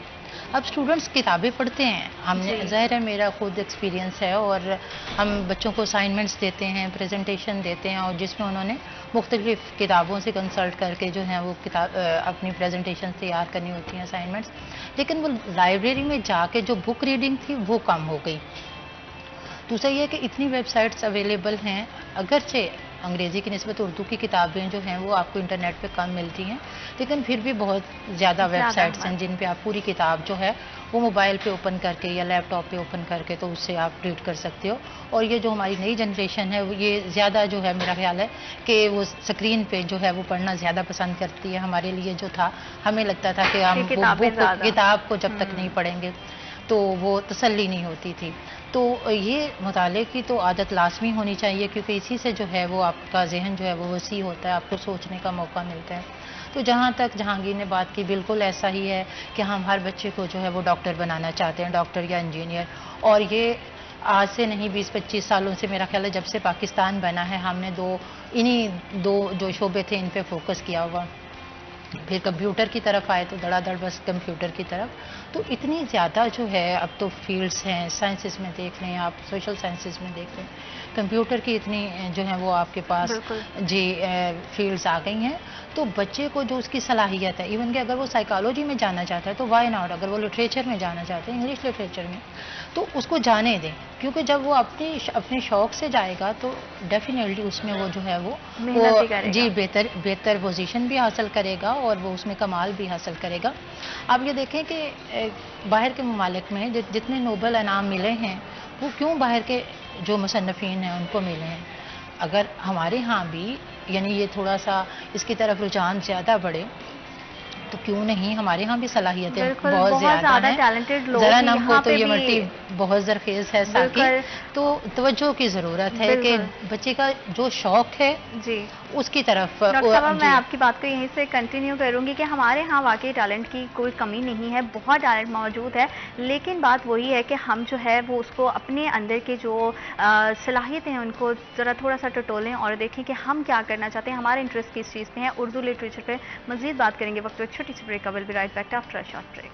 Speaker 2: اب اسٹوڈنٹس کتابیں پڑھتے ہیں. ہم نے ظاہر ہے میرا خود ایکسپیرینس ہے, اور ہم بچوں کو اسائنمنٹس دیتے ہیں, پریزنٹیشن دیتے ہیں, اور جس میں انہوں نے مختلف کتابوں سے کنسلٹ کر کے جو ہیں وہ کتاب اپنی پریزنٹیشن تیار کرنی ہوتی ہیں, اسائنمنٹس. لیکن وہ لائبریری میں جا کے جو بک ریڈنگ تھی وہ کم ہو گئی. دوسرا یہ کہ اتنی ویب سائٹس اویلیبل ہیں, اگرچہ انگریزی کی نسبت اردو کی کتابیں جو ہیں وہ آپ کو انٹرنیٹ پہ کم ملتی ہیں, لیکن پھر بھی بہت زیادہ ویب سائٹس ہیں جن پہ آپ پوری کتاب جو ہے وہ موبائل پہ اوپن کر کے یا لیپ ٹاپ پہ اوپن کر کے تو اس سے آپ ریڈ کر سکتے ہو. اور یہ جو ہماری نئی جنریشن ہے یہ زیادہ جو ہے میرا خیال ہے کہ وہ اسکرین پہ جو ہے وہ پڑھنا زیادہ پسند کرتی ہے. ہمارے لیے جو تھا, ہمیں لگتا تھا کہ ہم کتاب کو جب تک نہیں پڑھیں گے تو وہ تسلی نہیں ہوتی تھی. تو یہ مطالعے کی تو عادت لازمی ہونی چاہیے, کیونکہ اسی سے جو ہے وہ آپ کا ذہن جو ہے وہ وسیع ہوتا ہے, آپ کو سوچنے کا موقع ملتا ہے. تو جہاں تک جہانگیر نے بات کی, بالکل ایسا ہی ہے کہ ہم ہر بچے کو جو ہے وہ ڈاکٹر بنانا چاہتے ہیں, ڈاکٹر یا انجینئر. اور یہ آج سے نہیں 20-25 سالوں سے میرا خیال ہے جب سے پاکستان بنا ہے ہم نے انہی دو جو شعبے تھے ان پہ فوکس کیا ہوا. پھر کمپیوٹر کی طرف آئے تو دڑا دڑ بس کمپیوٹر کی طرف. تو اتنی زیادہ جو ہے اب تو فیلڈس ہیں, سائنسز میں دیکھ لیں آپ, سوشل سائنسز میں دیکھ لیں, کمپیوٹر کی اتنی جو ہے وہ آپ کے پاس جی فیلڈس آ گئی ہیں. تو بچے کو جو اس کی صلاحیت ہے, ایون کہ اگر وہ سائیکالوجی میں جانا چاہتا ہے تو وائی ناٹ, اگر وہ لٹریچر میں جانا چاہتے ہیں, انگلش لٹریچر میں, تو اس کو جانے دیں. کیونکہ جب وہ اپنے شوق سے جائے گا تو ڈیفینیٹلی اس میں وہ جو ہے وہ جی بہتر پوزیشن بھی حاصل کرے گا اور وہ اس میں کمال بھی حاصل کرے گا. آپ یہ دیکھیں کہ باہر کے ممالک میں جتنے نوبل انعام ملے ہیں وہ کیوں باہر کے جو مصنفین ہیں ان کو ملے ہیں. اگر ہمارے ہاں بھی یعنی یہ تھوڑا سا اس کی طرف رجحان زیادہ بڑھے تو کیوں نہیں, ہمارے ہاں بھی صلاحیتیں بہت زیادہ ہیں. ذرا نام کو تو یہ مٹی بہت زرخیز ہے ساقی, تو توجہ کی ضرورت ہے کہ بچے کا جو شوق ہے جی اس کی طرف.
Speaker 1: ڈاکٹر صاحب میں آپ کی بات کو یہیں سے کنٹینیو کروں گی کہ ہمارے ہاں واقعی ٹیلنٹ کی کوئی کمی نہیں ہے, بہت ٹیلنٹ موجود ہے. لیکن بات وہی ہے کہ ہم جو ہے وہ اس کو اپنے اندر کے جو صلاحیتیں ہیں ان کو ذرا تھوڑا سا ٹٹولیں اور دیکھیں کہ ہم کیا کرنا چاہتے ہیں, ہمارے انٹرسٹ کس چیز میں ہے. اردو لٹریچر پہ مزید بات کریں گے, وقت ایک چھوٹی سی break. I will be right back after a short break.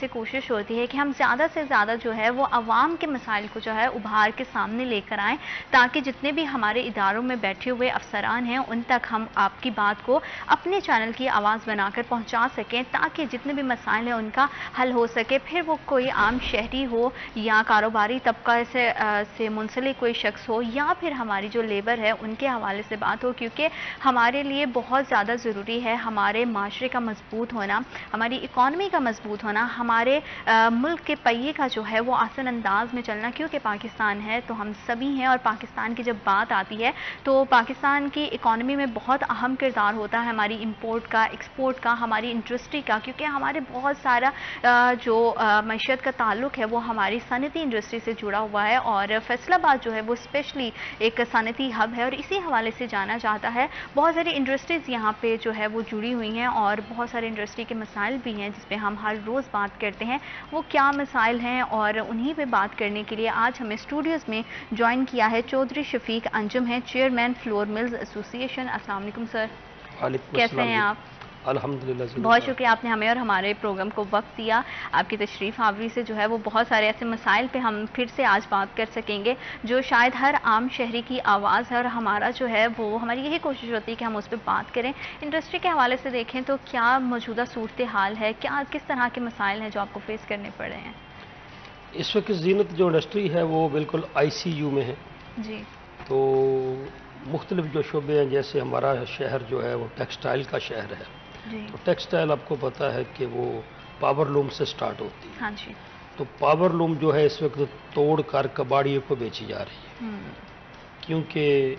Speaker 1: سے کوشش ہوتی ہے کہ ہم زیادہ سے زیادہ جو ہے وہ عوام کے مسائل کو جو ہے ابھار کے سامنے لے کر آئیں، تاکہ جتنے بھی ہمارے اداروں میں بیٹھے ہوئے افسران ہیں ان تک ہم آپ کی بات کو اپنے چینل کی آواز بنا کر پہنچا سکیں، تاکہ جتنے بھی مسائل ہیں ان کا حل ہو سکے، پھر وہ کوئی عام شہری ہو یا کاروباری طبقہ سے منسلک کوئی شخص ہو یا پھر ہماری جو لیبر ہے ان کے حوالے سے بات ہو، کیونکہ ہمارے لیے بہت زیادہ ضروری ہے ہمارے معاشرے کا مضبوط ہونا، ہماری اکانومی کا مضبوط ہونا، ہمارے ملک کے پہیے کا جو ہے وہ آسان انداز میں چلنا، کیونکہ پاکستان ہے تو ہم سبھی ہیں، اور پاکستان کی جب بات آتی ہے تو پاکستان کی اکانومی میں بہت اہم کردار ہوتا ہے ہماری امپورٹ کا، ایکسپورٹ کا، ہماری انڈسٹری کا، کیونکہ ہمارے بہت سارا جو معیشت کا تعلق ہے وہ ہماری صنعتی انڈسٹری سے جڑا ہوا ہے، اور فیصل آباد جو ہے وہ اسپیشلی ایک صنعتی ہب ہے، اور اسی حوالے سے جانا جاتا ہے۔ بہت ساری انڈسٹریز یہاں پہ جو ہے وہ جڑی ہوئی ہیں، اور بہت سارے انڈسٹری کے مسائل بھی ہیں جس پہ ہم ہر روز بات کرتے ہیں۔ وہ کیا مسائل ہیں اور انہی پہ بات کرنے کے لیے آج ہمیں اسٹوڈیوز میں جوائن کیا ہے چودھری شفیق انجم ہیں، چیئرمین فلور ملز ایسوسی ایشن۔ السلام علیکم سر، کیسے ہیں آپ؟
Speaker 4: الحمدللہ۔
Speaker 1: بہت شکریہ آپ نے ہمیں اور ہمارے پروگرام کو وقت دیا۔ آپ کی تشریف آوری سے جو ہے وہ بہت سارے ایسے مسائل پہ ہم پھر سے آج بات کر سکیں گے جو شاید ہر عام شہری کی آواز ہے، اور ہمارا جو ہے وہ ہماری یہی کوشش ہوتی ہے کہ ہم اس پہ بات کریں۔ انڈسٹری کے حوالے سے دیکھیں تو کیا موجودہ صورتحال ہے، کس طرح کے مسائل ہیں جو آپ کو فیس کرنے پڑ رہے ہیں؟
Speaker 4: اس وقت زینت جو انڈسٹری ہے وہ بالکل ICU میں ہے
Speaker 1: جی،
Speaker 4: تو مختلف جو شعبے ہیں، جیسے ہمارا شہر جو ہے وہ ٹیکسٹائل کا شہر ہے،
Speaker 1: جی،
Speaker 4: تو ٹیکسٹائل آپ کو پتہ ہے کہ وہ پاور لوم سے سٹارٹ ہوتی ہے،
Speaker 1: ہاں جی،
Speaker 4: تو پاور لوم جو ہے اس وقت توڑ کر کباڑیوں کو بیچی جا رہی ہے، کیونکہ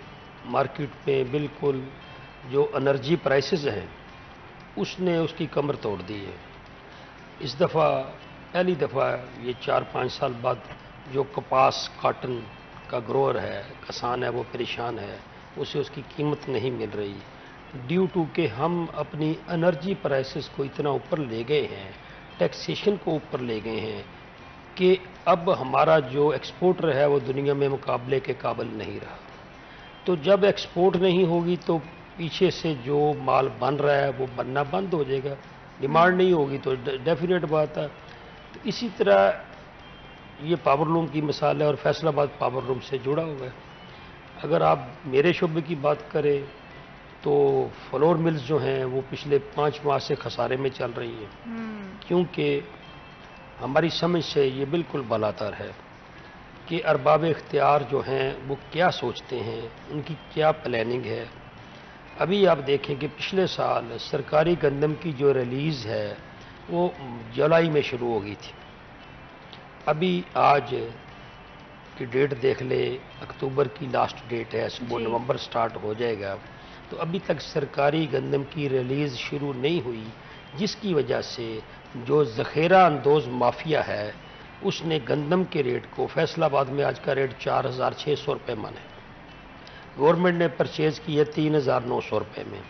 Speaker 4: مارکیٹ میں بالکل جو انرجی پرائسز ہیں اس نے اس کی کمر توڑ دی ہے۔ اس دفعہ پہلی دفعہ یہ 4-5 سال بعد جو کپاس کاٹن کا گروور ہے، کسان ہے، وہ پریشان ہے، اسے اس کی قیمت نہیں مل رہی، ڈیو ٹو کہ ہم اپنی انرجی پرائسز کو اتنا اوپر لے گئے ہیں، ٹیکسیشن کو اوپر لے گئے ہیں کہ اب ہمارا جو ایکسپورٹر ہے وہ دنیا میں مقابلے کے قابل نہیں رہا۔ تو جب ایکسپورٹ نہیں ہوگی تو پیچھے سے جو مال بن رہا ہے وہ بننا بند ہو جائے گا، ڈیمانڈ نہیں ہوگی تو ڈیفینیٹ بات ہے۔ تو اسی طرح یہ پاور لوم کی مثال ہے، اور فیصل آباد پاور لوم سے جڑا ہوا ہے۔ اگر آپ میرے شعبے کی بات کریں تو فلور ملز جو ہیں وہ پچھلے 5 ماہ سے خسارے میں چل رہی ہیں، کیونکہ ہماری سمجھ سے یہ بالکل بالاتر ہے کہ ارباب اختیار جو ہیں وہ کیا سوچتے ہیں، ان کی کیا پلاننگ ہے۔ ابھی آپ دیکھیں کہ پچھلے سال سرکاری گندم کی جو ریلیز ہے وہ جولائی میں شروع ہو گئی تھی، ابھی آج کی ڈیٹ دیکھ لے، اکتوبر کی لاسٹ ڈیٹ ہے، صبح نومبر سٹارٹ ہو جائے گا، تو ابھی تک سرکاری گندم کی ریلیز شروع نہیں ہوئی، جس کی وجہ سے جو ذخیرہ اندوز مافیا ہے اس نے گندم کے ریٹ کو، فیصل آباد میں آج کا ریٹ 4600 روپے من ہے، گورنمنٹ نے پرچیز کی ہے 3900 روپے میں۔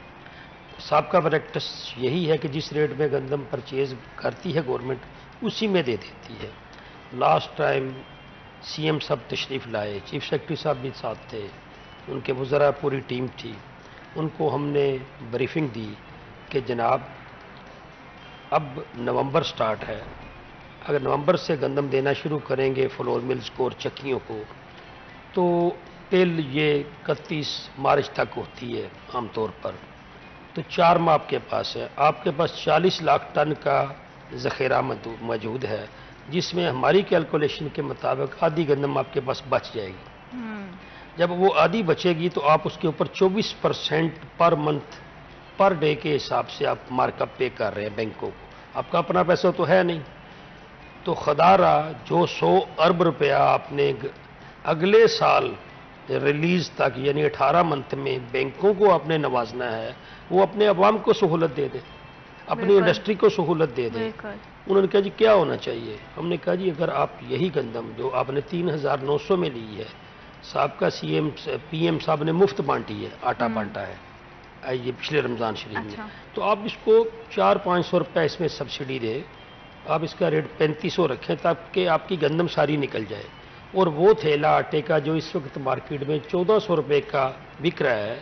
Speaker 4: سابقہ پریکٹس یہی ہے کہ جس ریٹ میں گندم پرچیز کرتی ہے گورنمنٹ اسی میں دے دیتی ہے۔ لاسٹ ٹائم CM صاحب تشریف لائے، چیف سیکرٹری صاحب بھی ساتھ تھے، ان کے وزراء پوری ٹیم تھی، ان کو ہم نے بریفنگ دی کہ جناب اب نومبر سٹارٹ ہے، اگر نومبر سے گندم دینا شروع کریں گے فلور ملز کو اور چکیوں کو تو ٹل یہ 31 مارچ تک ہوتی ہے عام طور پر، تو 4 ماہ آپ کے پاس ہے، آپ کے پاس 40 لاکھ ٹن کا ذخیرہ موجود ہے، جس میں ہماری کیلکولیشن کے مطابق آدھی گندم آپ کے پاس بچ جائے گی۔ جب وہ آدھی بچے گی تو آپ اس کے اوپر 24% پر منتھ پر ڈے کے حساب سے آپ مارک اپ پے کر رہے ہیں بینکوں کو، آپ کا اپنا پیسہ تو ہے نہیں، تو خدارہ جو 100 ارب روپیہ آپ نے اگلے سال ریلیز تک یعنی 18 منتھ میں بینکوں کو آپ نے نوازنا ہے، وہ اپنے عوام کو سہولت دے دیں، اپنی انڈسٹری کو سہولت دے دیں۔ انہوں نے کہا جی کیا ہونا چاہیے؟ ہم نے کہا جی اگر آپ یہی گندم جو آپ نے 3900 میں لی ہے، سابقہ PM صاحب نے مفت بانٹی ہے، آٹا بانٹا ہے یہ پچھلے رمضان شریف میں، تو آپ اس کو 400-500 روپے اس میں سبسڈی دے، آپ اس کا ریٹ 3500 رکھیں تاکہ آپ کی گندم ساری نکل جائے، اور وہ تھیلا آٹے کا جو اس وقت مارکیٹ میں 1400 روپے کا بک رہا ہے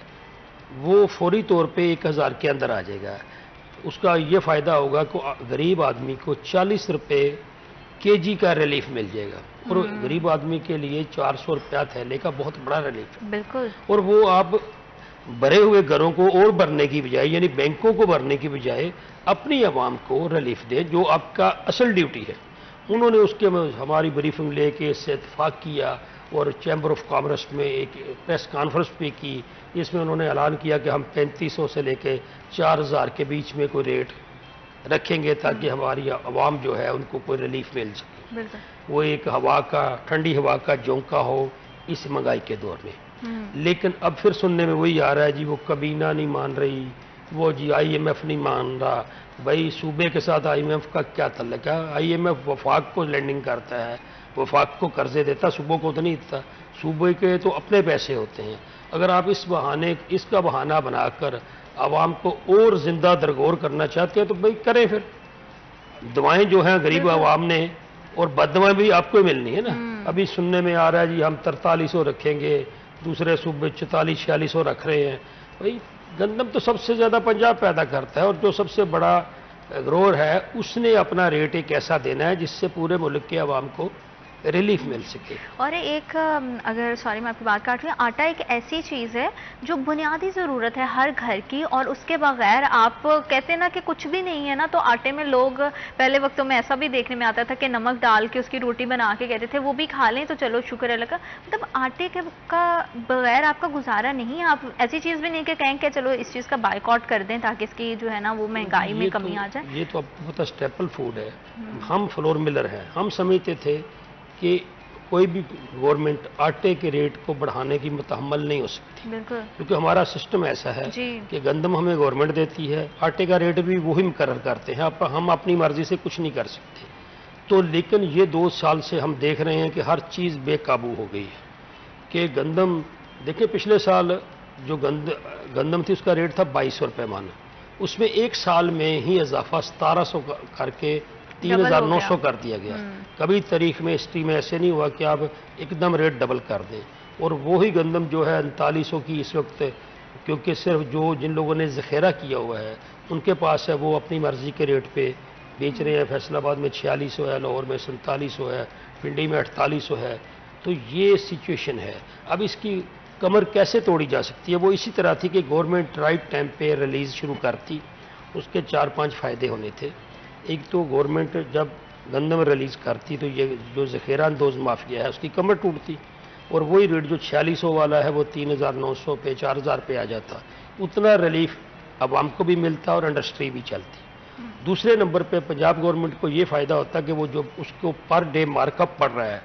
Speaker 4: وہ فوری طور پہ 1000 کے اندر آ جائے گا۔ اس کا یہ فائدہ ہوگا کہ غریب آدمی کو 40 روپے کے جی کا ریلیف مل جائے گا، اور غریب آدمی کے لیے 400 روپیہ تھیلے کا بہت بڑا ریلیف ہے۔
Speaker 1: بالکل۔
Speaker 4: اور وہ آپ بھرے ہوئے گھروں کو اور بھرنے کی بجائے، یعنی بینکوں کو بھرنے کی بجائے اپنی عوام کو ریلیف دے، جو آپ کا اصل ڈیوٹی ہے۔ انہوں نے اس کے ہماری بریفنگ لے کے اس سے اتفاق کیا، اور چیمبر آف کامرس میں ایک پریس کانفرنس بھی کی، جس میں انہوں نے اعلان کیا کہ ہم 3500 سے لے کے 4000 کے بیچ میں کوئی ریٹ رکھیں گے تاکہ ہماری عوام جو ہے ان کو کوئی ریلیف مل سکے۔ وہ ایک ہوا کا، ٹھنڈی ہوا کا جھونکا ہو اس مہنگائی کے دور میں۔ لیکن اب پھر سننے میں وہی آ رہا ہے جی وہ کابینہ نہیں مان رہی، وہ جی IMF نہیں مان رہا۔ بھائی صوبے کے ساتھ IMF کا کیا تعلق ہے؟ IMF وفاق کو لینڈنگ کرتا ہے، وفاق کو قرضے دیتا، صوبوں کو تو نہیں دیتا۔ صوبے کے تو اپنے پیسے ہوتے ہیں۔ اگر آپ اس کا بہانہ بنا کر عوام کو اور زندہ درگور کرنا چاہتے ہیں تو بھائی کریں، پھر دعائیں جو ہیں غریب عوام نے، اور بد دعائیں بھی آپ کو ہی ملنی ہے نا۔ ابھی سننے میں آ رہا ہے جی ہم 4300 رکھیں گے، دوسرے صوبے 4400-4600 رکھ رہے ہیں۔ بھائی گندم تو سب سے زیادہ پنجاب پیدا کرتا ہے، اور جو سب سے بڑا گرور ہے اس نے اپنا ریٹ ایک ایسا دینا ہے جس سے پورے ملک کے عوام کو ریلیف مل سکے۔
Speaker 1: اور ایک اگر سوری میں آپ کی بات کاٹ رہی ہوں، آٹا ایک ایسی چیز ہے جو بنیادی ضرورت ہے ہر گھر کی، اور اس کے بغیر آپ کہتے ہیں نا کہ کچھ بھی نہیں ہے نا، تو آٹے میں لوگ پہلے وقتوں میں ایسا بھی دیکھنے میں آتا تھا کہ نمک ڈال کے اس کی روٹی بنا کے کہتے تھے وہ بھی کھا لیں تو چلو شکر ہے اللہ کا۔ مطلب آٹے کا بغیر آپ کا گزارا نہیں ہے۔ آپ ایسی چیز بھی نہیں کہ کہیں کہ چلو اس چیز کا بائیکاٹ کر دیں تاکہ اس کی جو ہے نا وہ مہنگائی میں کمی آ جائے۔
Speaker 4: یہ تو آپ کو پتہ اسٹیپل فوڈ ہے۔ ہم فلور ملر ہیں، ہم سمجھتے تھے کہ کوئی بھی گورنمنٹ آٹے کے ریٹ کو بڑھانے کی متحمل نہیں ہو سکتی، کیونکہ ہمارا سسٹم ایسا ہے کہ گندم ہمیں گورنمنٹ دیتی ہے، آٹے کا ریٹ بھی وہی مقرر کرتے ہیں، ہم اپنی مرضی سے کچھ نہیں کر سکتے۔ تو لیکن یہ 2 سال سے ہم دیکھ رہے ہیں کہ ہر چیز بے قابو ہو گئی ہے، کہ گندم دیکھیں پچھلے سال جو گندم تھی اس کا ریٹ تھا 2200 روپے من، اس میں ایک سال میں ہی اضافہ 1700 کر کے 3900 کر دیا گیا۔ کبھی تاریخ میں ہسٹری میں ایسے نہیں ہوا کہ آپ ایک دم ریٹ ڈبل کر دیں، اور وہی گندم جو ہے 3900 کی اس وقت، کیونکہ صرف جن لوگوں نے ذخیرہ کیا ہوا ہے ان کے پاس ہے، وہ اپنی مرضی کے ریٹ پہ بیچ رہے ہیں۔ فیصل آباد میں 4600 ہے، لاہور میں 4700 ہے، پنڈی میں 4800 ہے۔ تو یہ سچویشن ہے۔ اب اس کی کمر کیسے توڑی جا سکتی ہے؟ وہ اسی طرح تھی کہ گورنمنٹ رائٹ ٹائم پہ ریلیز شروع کرتی، اس کے 4-5 فائدے ہونے تھے۔ ایک تو گورنمنٹ جب گندم ریلیز کرتی تو یہ جو ذخیرہ اندوز مافیا ہے اس کی کمر ٹوٹتی، اور وہی ریٹ جو 4600 والا ہے وہ 3900 پہ 4000 پہ آ جاتا، اتنا ریلیف عوام کو بھی ملتا اور انڈسٹری بھی چلتی۔ دوسرے نمبر پہ پنجاب گورنمنٹ کو یہ فائدہ ہوتا کہ وہ جو اس کو پر ڈے مارک اپ پڑ رہا ہے،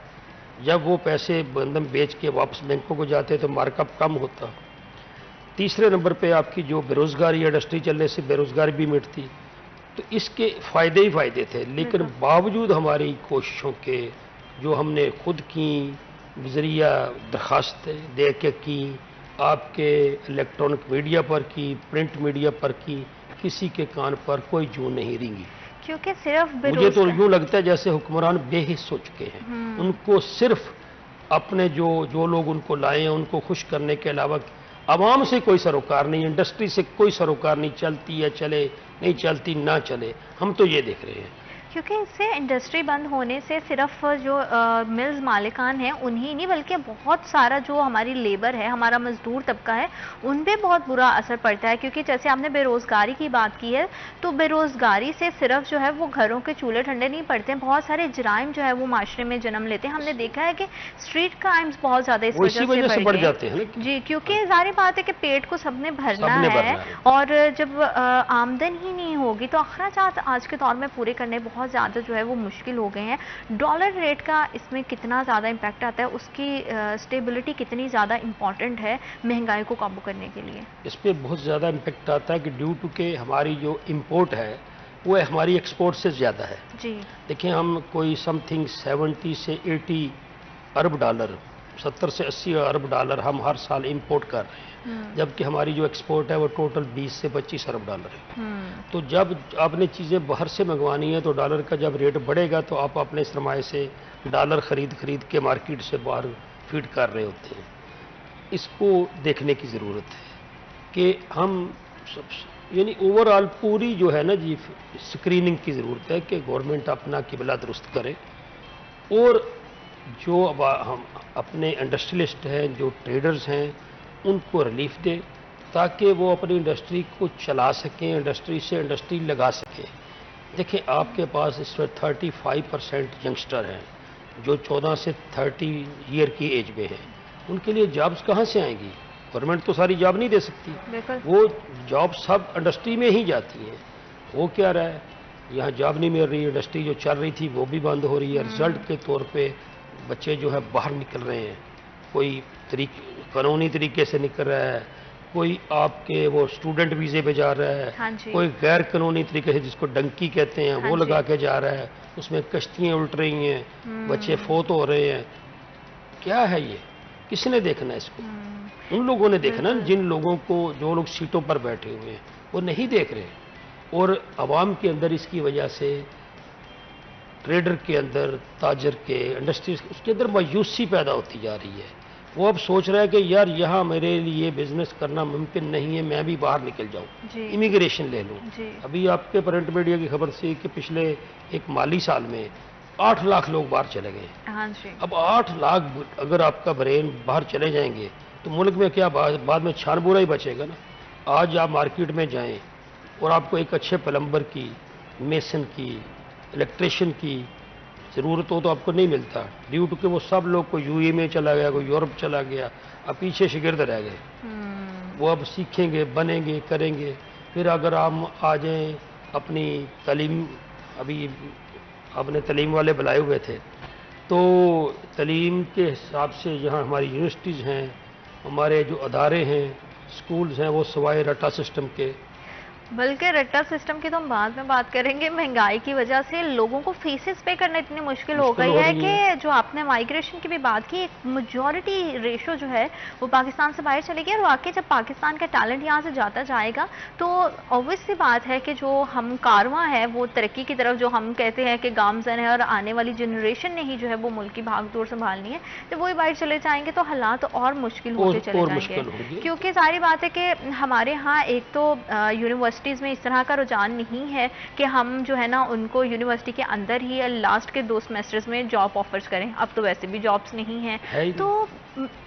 Speaker 4: جب وہ پیسے گندم بیچ کے واپس بینکوں کو جاتے تو مارک اپ کم ہوتا۔ تیسرے نمبر پہ آپ کی جو بے روزگاری، انڈسٹری چلنے سے بے روزگاری بھی مٹتی۔ تو اس کے فائدے ہی فائدے تھے، لیکن باوجود ہماری کوششوں کے جو ہم نے خود کی ذریعہ درخواست دے کے کی، آپ کے الیکٹرانک میڈیا پر کی، پرنٹ میڈیا پر کی، کسی کے کان پر کوئی جوں نہیں رینگی،
Speaker 1: کیونکہ صرف
Speaker 4: مجھے تو یوں لگتا ہے جیسے حکمران بے حس ہو چکے ہیں۔ ان کو صرف اپنے جو لوگ ان کو لائے ہیں ان کو خوش کرنے کے علاوہ عوام سے کوئی سروکار نہیں، انڈسٹری سے کوئی سروکار نہیں، چلتی ہے چلے، نہیں چلتی نہ چلے، ہم تو یہ دیکھ رہے ہیں۔
Speaker 1: کیونکہ اس سے انڈسٹری بند ہونے سے صرف جو ملز مالکان ہیں انہی نہیں بلکہ بہت سارا جو ہماری لیبر ہے، ہمارا مزدور طبقہ ہے، ان پہ بہت برا اثر پڑتا ہے۔ کیونکہ جیسے آپ نے بے روزگاری کی بات کی ہے تو بے روزگاری سے صرف جو ہے وہ گھروں کے چولہے ٹھنڈے نہیں پڑتے ہیں، بہت سارے جرائم جو ہے وہ معاشرے میں جنم لیتے ہیں۔ ہم نے دیکھا ہے کہ اسٹریٹ کرائمز بہت زیادہ اس وجہ سے بڑھ جاتے ہیں جی، کیونکہ ظاہر بات ہے کہ پیٹ کو سب نے بھرنا ہے، اور جب آمدن ہی نہیں ہوگی تو اخراجات آج کے دور میں پورے کرنے بہت زیادہ جو ہے وہ مشکل ہو گئے ہیں۔ ڈالر ریٹ کا اس میں کتنا زیادہ امپیکٹ آتا ہے، اس کی سٹیبلٹی کتنی زیادہ امپورٹنٹ ہے مہنگائی کو قابو کرنے کے لیے؟
Speaker 4: اس پہ بہت زیادہ امپیکٹ آتا ہے کہ ڈیو ٹو کہ ہماری جو امپورٹ ہے وہ ہماری ایکسپورٹ سے زیادہ ہے۔
Speaker 1: جی
Speaker 4: دیکھیں ہم کوئی سم تھنگ 70 سے 80 ارب ڈالر، 70 سے 80 ارب ڈالر ہم ہر سال امپورٹ کر رہے ہیں، جبکہ ہماری جو ایکسپورٹ ہے وہ ٹوٹل 20 سے 25 ارب ڈالر ہے۔ تو جب آپ نے چیزیں باہر سے منگوانی ہے تو ڈالر کا جب ریٹ بڑھے گا تو آپ اپنے سرمایے سے ڈالر خرید کے مارکیٹ سے باہر فیڈ کر رہے ہوتے ہیں۔ اس کو دیکھنے کی ضرورت ہے کہ ہم یعنی اوور آل پوری جو ہے نا جی اسکریننگ کی ضرورت ہے کہ گورنمنٹ اپنا قبلہ درست کرے، اور جو اب ہم اپنے انڈسٹریلسٹ ہیں، جو ٹریڈرز ہیں، ان کو ریلیف دے تاکہ وہ اپنی انڈسٹری کو چلا سکیں، انڈسٹری سے انڈسٹری لگا سکیں۔ دیکھیں آپ کے پاس اس وقت 35% ینگسٹر ہیں جو 14 سے 30 ایئر کی ایج میں ہیں، ان کے لیے جابز کہاں سے آئیں گی؟ گورنمنٹ تو ساری جاب نہیں دے سکتی، وہ جاب سب انڈسٹری میں ہی جاتی ہیں۔ وہ کیا رہا ہے، یہاں جاب نہیں مل رہی، انڈسٹری جو چل رہی تھی وہ بھی بند ہو رہی ہے، رزلٹ کے طور پہ بچے جو ہے باہر نکل رہے ہیں، کوئی قانونی طریقے سے نکل رہا ہے، کوئی آپ کے وہ اسٹوڈنٹ ویزے پہ جا رہا ہے، کوئی غیر قانونی طریقے سے جس کو ڈنکی کہتے ہیں وہ لگا کے جا رہا ہے، اس میں کشتیاں الٹ رہی ہیں، بچے فوت ہو رہے ہیں۔ کیا ہے یہ؟ کس نے دیکھنا ہے اس کو؟ ان لوگوں نے دیکھنا، جن لوگوں کو، جو لوگ سیٹوں پر بیٹھے ہوئے ہیں وہ نہیں دیکھ رہے، اور عوام کے اندر اس کی وجہ سے، ٹریڈر کے اندر، تاجر کے، انڈسٹری اس کے اندر مایوسی پیدا ہوتی جا رہی ہے۔ وہ اب سوچ رہا ہے کہ یار یہاں میرے لیے بزنس کرنا ممکن نہیں ہے، میں بھی باہر نکل جاؤں، امیگریشن لے لوں۔ ابھی آپ کے پرنٹ میڈیا کی خبر سی کہ پچھلے ایک مالی سال میں 8 لاکھ لوگ باہر چلے گئے۔ اب 8 لاکھ اگر آپ کا برین باہر چلے جائیں گے تو ملک میں کیا بعد میں چھان بورا ہی بچے گا نا۔ آج آپ مارکیٹ میں جائیں اور آپ کو ایک اچھے پلمبر کی، میسن کی، الیکٹریشین کی ضرورت ہو تو آپ کو نہیں ملتا، ڈیو ٹو کہ وہ سب لوگ کوئی یو اے میں چلا گیا، کوئی یورپ چلا گیا، اب پیچھے شاگرد رہ گئے۔ وہ اب سیکھیں گے، بنیں گے، کریں گے۔ پھر اگر آپ آ جائیں اپنی تعلیم، ابھی آپ نے تعلیم والے بلائے ہوئے تھے، تو تعلیم کے حساب سے یہاں ہماری یونیورسٹیز ہیں، ہمارے جو ادارے ہیں، سکولز ہیں، وہ سوائے رٹا سسٹم کے،
Speaker 1: بلکہ رٹا سسٹم کی تو ہم بعد میں بات کریں گے، مہنگائی کی وجہ سے لوگوں کو فیسز پے کرنا اتنی مشکل ہو گئی ہے کہ جو آپ نے مائیگریشن کی بھی بات کی، ایک میجورٹی ریشو جو ہے وہ پاکستان سے باہر چلے گی، اور واقعی جب پاکستان کا ٹیلنٹ یہاں سے جاتا جائے گا تو اوبویس سی بات ہے کہ جو ہم کارواں ہے وہ ترقی کی طرف، جو ہم کہتے ہیں کہ گامزن ہے اور آنے والی جنریشن نے ہی جو ہے وہ ملک کی بھاگ دوڑ سنبھالنی ہے، تو وہی باہر چلے جائیں گے تو حالات اور مشکل ہوتے چلے جائیں گے، کیونکہ ظاہری بات ہے کہ ہمارے ہاں ایک تو یونیورسٹیز میں اس طرح کا رجحان نہیں ہے کہ ہم جو ہے نا ان کو یونیورسٹی کے اندر ہی لاسٹ کے 2 سیمیسٹرز میں جاب آفرز کریں، اب تو ویسے بھی جابس نہیں ہیں۔ تو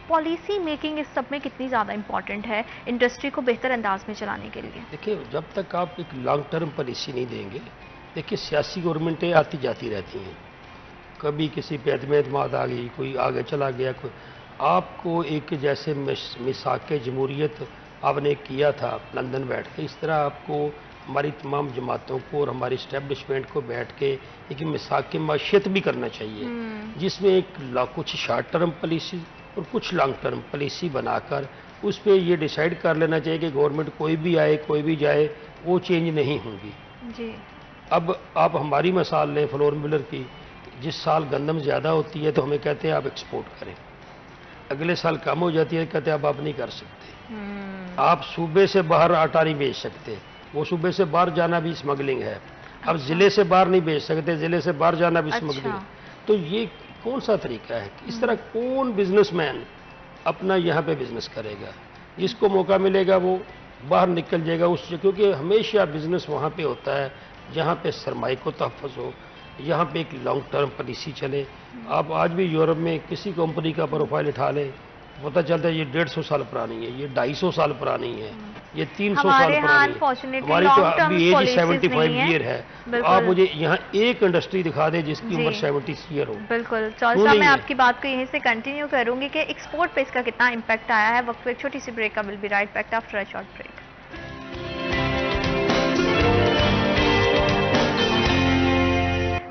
Speaker 1: پالیسی میکنگ اس سب میں کتنی زیادہ امپورٹنٹ ہے انڈسٹری کو بہتر انداز میں چلانے کے لیے؟
Speaker 4: دیکھیں جب تک آپ ایک لانگ ٹرم پالیسی نہیں دیں گے، دیکھیں سیاسی گورنمنٹیں آتی جاتی رہتی ہیں، کبھی کسی پہ عدم اعتماد آ گئی، کوئی آگے چلا گیا، کوئی آپ کو ایک جیسے میثاق جمہوریت آپ نے کیا تھا لندن بیٹھ کے، اس طرح آپ کو ہماری تمام جماعتوں کو اور ہماری اسٹیبلشمنٹ کو بیٹھ کے ایک میثاق معیشت بھی کرنا چاہیے، جس میں ایک کچھ شارٹ ٹرم پالیسی اور کچھ لانگ ٹرم پالیسی بنا کر اس پہ یہ ڈیسائیڈ کر لینا چاہیے کہ گورنمنٹ کوئی بھی آئے کوئی بھی جائے وہ چینج نہیں ہوں گی۔
Speaker 1: جی
Speaker 4: اب آپ ہماری مثال لیں فلور ملر کی، جس سال گندم زیادہ ہوتی ہے تو ہمیں کہتے ہیں آپ ایکسپورٹ کریں، اگلے سال کم ہو جاتی ہے کہتے ہیں اب آپ نہیں کر سکتے، آپ صوبے سے باہر آٹا نہیں بیچ سکتے، وہ صوبے سے باہر جانا بھی اسمگلنگ ہے، اب ضلع سے باہر نہیں بیچ سکتے، ضلع سے باہر جانا بھی اسمگلنگ ہے۔ تو یہ کون سا طریقہ ہے؟ اس طرح کون بزنس مین اپنا یہاں پہ بزنس کرے گا؟ جس کو موقع ملے گا وہ باہر نکل جائے گا اس سے، کیونکہ ہمیشہ بزنس وہاں پہ ہوتا ہے جہاں پہ سرمائے کو تحفظ ہو، یہاں پہ ایک لانگ ٹرم پالیسی چلے۔ آپ آج بھی یورپ میں کسی کمپنی کا پروفائل اٹھا لیں، پتہ چلتا ہے یہ 150 سال پرانی ہے، یہ 250 سال پرانی ہے، یہ 300 سال پرانی ہے، ہماری تو ابھی ایج 75 ایئر ہے۔ آپ مجھے یہاں ایک انڈسٹری دکھا دیں جس کی عمر 70 ایئر ہو۔
Speaker 1: بالکل چول صاحب، میں آپ کی بات کو یہیں سے کنٹینیو کروں گی کہ ایکسپورٹ پہ اس کا کتنا امپیکٹ آیا ہے۔ وقت پہ ایک چھوٹی سی بریک کا، will be right back after a short break.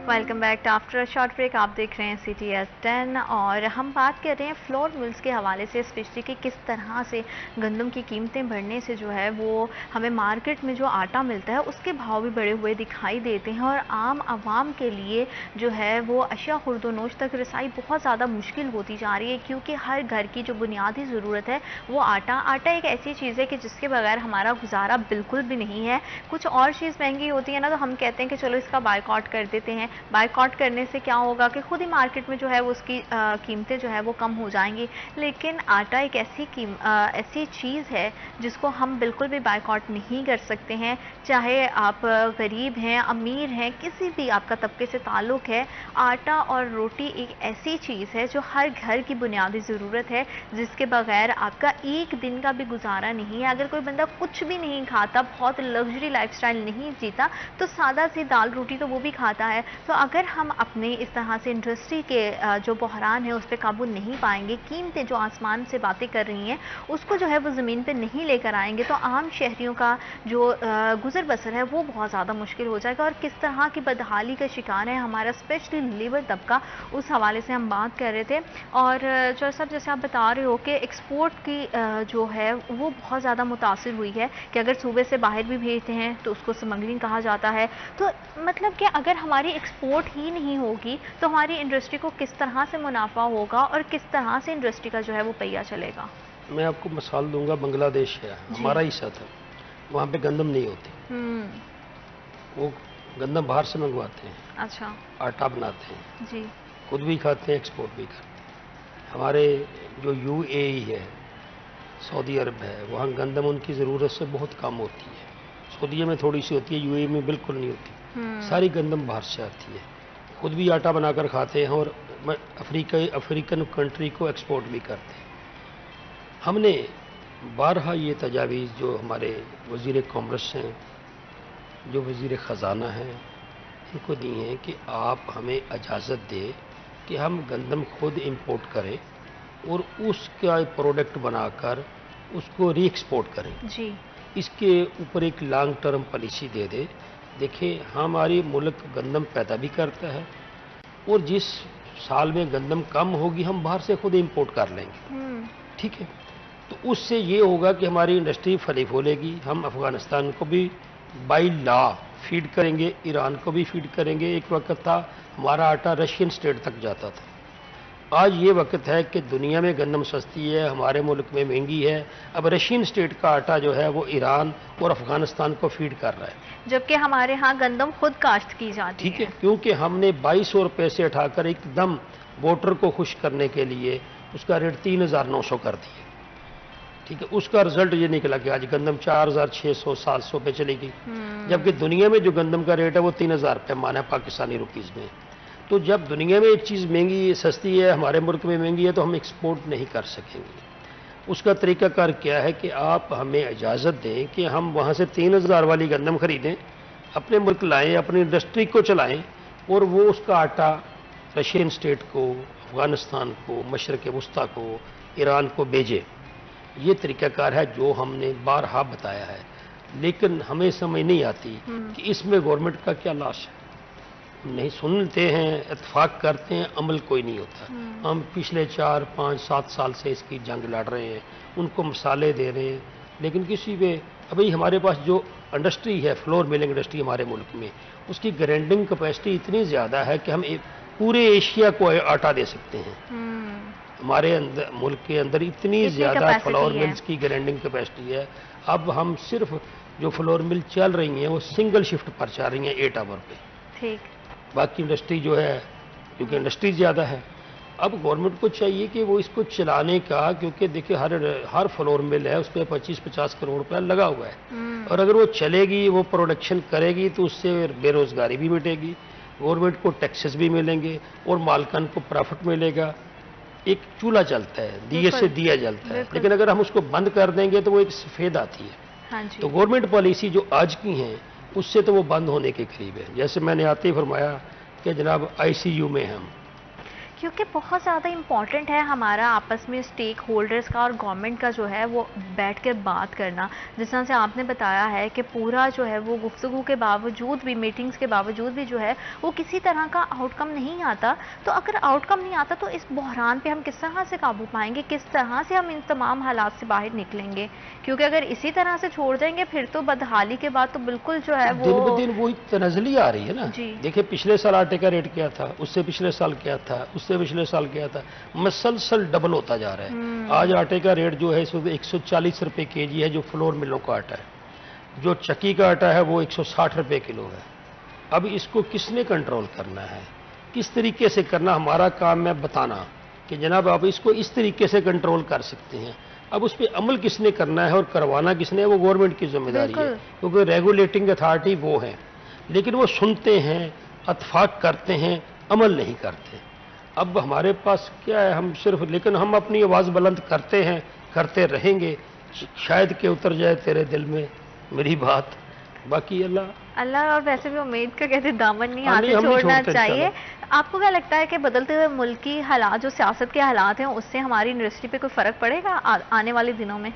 Speaker 1: Welcome back after short break, آپ دیکھ رہے ہیں CTS10 اور ہم بات کر رہے ہیں فلور ملز کے حوالے سے، اسپیشلی کہ کس طرح سے گندم کی قیمتیں بڑھنے سے جو ہے وہ ہمیں مارکیٹ میں جو آٹا ملتا ہے اس کے بھاؤ بھی بڑھے ہوئے دکھائی دیتے ہیں، اور عام عوام کے لیے جو ہے وہ اشیاء خورد و نوش تک رسائی بہت زیادہ مشکل ہوتی جا رہی ہے، کیونکہ ہر گھر کی جو بنیادی ضرورت ہے وہ آٹا ایک ایسی چیز ہے کہ جس کے بغیر ہمارا گزارا بالکل بھی نہیں ہے۔ کچھ اور چیز مہنگی ہوتی ہے نا تو ہم کہتے ہیں کہ چلو اس کا بائیکاٹ کر دیتے ہیں، بائیکاٹ کرنے سے کیا ہوگا کہ خود ہی مارکیٹ میں جو ہے وہ اس کی قیمتیں جو ہے وہ کم ہو جائیں گی. لیکن آٹا ایک ایسی چیز ہے جس کو ہم بالکل بھی بائیکاٹ نہیں کر سکتے ہیں. چاہے آپ غریب ہیں، امیر ہیں، کسی بھی آپ کا طبقے سے تعلق ہے، آٹا اور روٹی ایک ایسی چیز ہے جو ہر گھر کی بنیادی ضرورت ہے، جس کے بغیر آپ کا ایک دن کا بھی گزارا نہیں ہے. اگر کوئی بندہ کچھ بھی نہیں کھاتا، بہت لگژری لائف سٹائل نہیں جیتا، تو سادہ سی دال روٹی تو وہ بھی کھاتا ہے. تو اگر ہم اپنے اس طرح سے انڈسٹری کے جو بحران ہے اس پہ قابو نہیں پائیں گے، قیمتیں جو آسمان سے باتیں کر رہی ہیں اس کو جو ہے وہ زمین پہ نہیں لے کر آئیں گے، تو عام شہریوں کا جو گزر بسر ہے وہ بہت زیادہ مشکل ہو جائے گا. اور کس طرح کی بدحالی کا شکار ہے ہمارا اسپیشلی لیبر طبقہ، اس حوالے سے ہم بات کر رہے تھے. اور چور صاحب جیسے آپ بتا رہے ہو کہ ایکسپورٹ کی جو ہے وہ بہت زیادہ متاثر ہوئی ہے کہ اگر صوبے سے باہر بھی بھیجتے ہیں تو اس کو سمگلنگ کہا جاتا ہے. تو مطلب کہ اگر ہماری ایکسپورٹ ہی نہیں ہوگی تو ہماری انڈسٹری کو کس طرح سے منافع ہوگا اور کس طرح سے انڈسٹری کا جو ہے وہ پہیہ چلے گا؟
Speaker 4: میں آپ کو مثال دوں گا، بنگلہ دیش ہے ہمارا حصہ تھا، وہاں پہ گندم نہیں ہوتی، وہ گندم باہر سے منگواتے ہیں. اچھا. آٹا بناتے ہیں جی، خود بھی کھاتے ہیں، ایکسپورٹ بھی کرتے ہیں. ہمارے جو UAE ہے، سعودی عرب ہے، وہاں گندم ان کی ضرورت سے بہت کم ہوتی ہے. سعودیہ میں تھوڑی سی ہوتی ہے، UAE میں بالکل نہیں ہوتی. ساری گندم باہر سے آتی ہے. خود بھی آٹا بنا کر کھاتے ہیں اور افریقن کنٹری کو ایکسپورٹ بھی کرتے ہیں. ہم نے بارہا یہ تجاویز جو ہمارے وزیر کامرس ہیں، جو وزیر خزانہ ہیں، ان کو دی ہیں کہ آپ ہمیں اجازت دیں کہ ہم گندم خود امپورٹ کریں اور اس کا پروڈکٹ بنا کر اس کو ری ایکسپورٹ کریں جی. اس کے اوپر ایک لانگ ٹرم پالیسی دے دے. دیکھیں ہماری ملک گندم پیدا بھی کرتا ہے اور جس سال میں گندم کم ہوگی ہم باہر سے خود امپورٹ کر لیں گے. ٹھیک ہے، تو اس سے یہ ہوگا کہ ہماری انڈسٹری پھلی پھولے گی. ہم افغانستان کو بھی بائی لا فیڈ کریں گے، ایران کو بھی فیڈ کریں گے. ایک وقت تھا ہمارا آٹا رشین سٹیٹ تک جاتا تھا. آج یہ وقت ہے کہ دنیا میں گندم سستی ہے، ہمارے ملک میں مہنگی ہے. اب رشین سٹیٹ کا آٹا جو ہے وہ ایران اور افغانستان کو فیڈ کر رہا ہے،
Speaker 1: جبکہ ہمارے ہاں گندم خود کاشت کی جاتی ہے.
Speaker 4: ٹھیک ہے، کیونکہ ہم نے 2200 روپے سے اٹھا کر ایک دم ووٹر کو خوش کرنے کے لیے اس کا ریٹ 3900 کر دیا. ٹھیک ہے، اس کا رزلٹ یہ نکلا کہ آج گندم 4600 700 پہ چلی گئی، جبکہ دنیا میں جو گندم کا ریٹ ہے وہ 3000 روپے مانا پاکستانی روپیز میں. تو جب دنیا میں ایک چیز مہنگی سستی ہے، ہمارے ملک میں مہنگی ہے، تو ہم ایکسپورٹ نہیں کر سکیں گے. اس کا طریقہ کار کیا ہے کہ آپ ہمیں اجازت دیں کہ ہم وہاں سے 3000 والی گندم خریدیں، اپنے ملک لائیں، اپنی انڈسٹری کو چلائیں اور وہ اس کا آٹا رشین سٹیٹ کو، افغانستان کو، مشرق وسطیٰ کو، ایران کو بھیجیں. یہ طریقہ کار ہے جو ہم نے بارہا بتایا ہے، لیکن ہمیں سمجھ نہیں آتی کہ اس میں گورنمنٹ کا کیا لاس ہے. نہیں سنتے ہیں، اتفاق کرتے ہیں، عمل کوئی نہیں ہوتا. ہم پچھلے 4 5 7 سال سے اس کی جنگ لڑ رہے ہیں، ان کو مسالے دے رہے ہیں، لیکن کسی پہ ابھی ہمارے پاس جو انڈسٹری ہے، فلور ملنگ انڈسٹری ہمارے ملک میں، اس کی گرینڈنگ کیپیسٹی اتنی زیادہ ہے کہ ہم پورے ایشیا کو آٹا دے سکتے ہیں. ہمارے ملک کے اندر اتنی زیادہ فلور ملز کی گرینڈنگ کیپیسٹی ہے. اب ہم صرف جو فلور مل چل رہی ہیں وہ سنگل شفٹ پر چل رہی ہیں 8 آور پہ. ٹھیک، باقی انڈسٹری جو ہے، کیونکہ انڈسٹری زیادہ ہے، اب گورنمنٹ کو چاہیے کہ وہ اس کو چلانے کا، کیونکہ دیکھیں ہر فلور مل ہے اس پہ 25-50 کروڑ روپیہ لگا ہوا ہے، اور اگر وہ چلے گی، وہ پروڈکشن کرے گی تو اس سے بے روزگاری بھی مٹے گی، گورنمنٹ کو ٹیکسز بھی ملیں گے اور مالکان کو پرافٹ ملے گا. ایک چولہا چلتا ہے، دیے سے دیا جلتا ہے، لیکن اگر ہم اس کو بند کر دیں گے تو وہ ایک سفید آتی ہے. تو گورنمنٹ پالیسی جو آج کی ہیں اس سے تو وہ بند ہونے کے قریب ہے. جیسے میں نے آتے ہی فرمایا کہ جناب ICU میں ہم،
Speaker 1: کیونکہ بہت زیادہ امپورٹنٹ ہے ہمارا آپس میں اسٹیک ہولڈرز کا اور گورنمنٹ کا جو ہے وہ بیٹھ کے بات کرنا. جس طرح سے آپ نے بتایا ہے کہ پورا جو ہے وہ گفتگو کے باوجود بھی، میٹنگز کے باوجود بھی جو ہے وہ کسی طرح کا آؤٹ کم نہیں آتا. تو اگر آؤٹ کم نہیں آتا تو اس بحران پہ ہم کس طرح سے قابو پائیں گے، کس طرح سے ہم ان تمام حالات سے باہر نکلیں گے؟ کیونکہ اگر اسی طرح سے چھوڑ دیں گے پھر تو بدحالی کے بعد تو بالکل جو ہے وہ
Speaker 4: دن بدن وہی تنزلی آ رہی ہے نا. دیکھیں پچھلے سال آٹے کا ریٹ کیا تھا، اس سے پچھلے سال کیا تھا، اس سے پچھلے سال کیا تھا، مسلسل ڈبل ہوتا جا رہا ہے. آج آٹے کا ریٹ جو ہے اس وقت 140 روپے kg ہے جو فلور ملوں کا آٹا ہے. جو چکی کا آٹا ہے وہ 160 روپے کلو ہے. اب اس کو کس نے کنٹرول کرنا ہے، کس طریقے سے کرنا، ہمارا کام ہے بتانا کہ جناب آپ اس کو اس طریقے سے کنٹرول کر سکتے ہیں. اب اس پہ عمل کس نے کرنا ہے اور کروانا کس نے ہے، وہ گورنمنٹ کی ذمہ داری ہے، کیونکہ ریگولیٹنگ اتھارٹی وہ ہیں. لیکن وہ سنتے ہیں، اتفاق کرتے ہیں، عمل نہیں کرتے. اب ہمارے پاس کیا ہے، ہم صرف، لیکن ہم اپنی آواز بلند کرتے ہیں، کرتے رہیں گے. شاید کہ اتر جائے تیرے دل میں میری بات، باقی اللہ.
Speaker 1: اور ویسے بھی امید کا کہتے دامن نہیں ہاتھ چھوڑنا چاہیے. آپ کو کیا لگتا ہے کہ بدلتے ہوئے ملک کی حالات، جو سیاست کے حالات ہیں، اس سے ہماری انڈسٹری پہ کوئی فرق پڑے گا آنے والے دنوں میں؟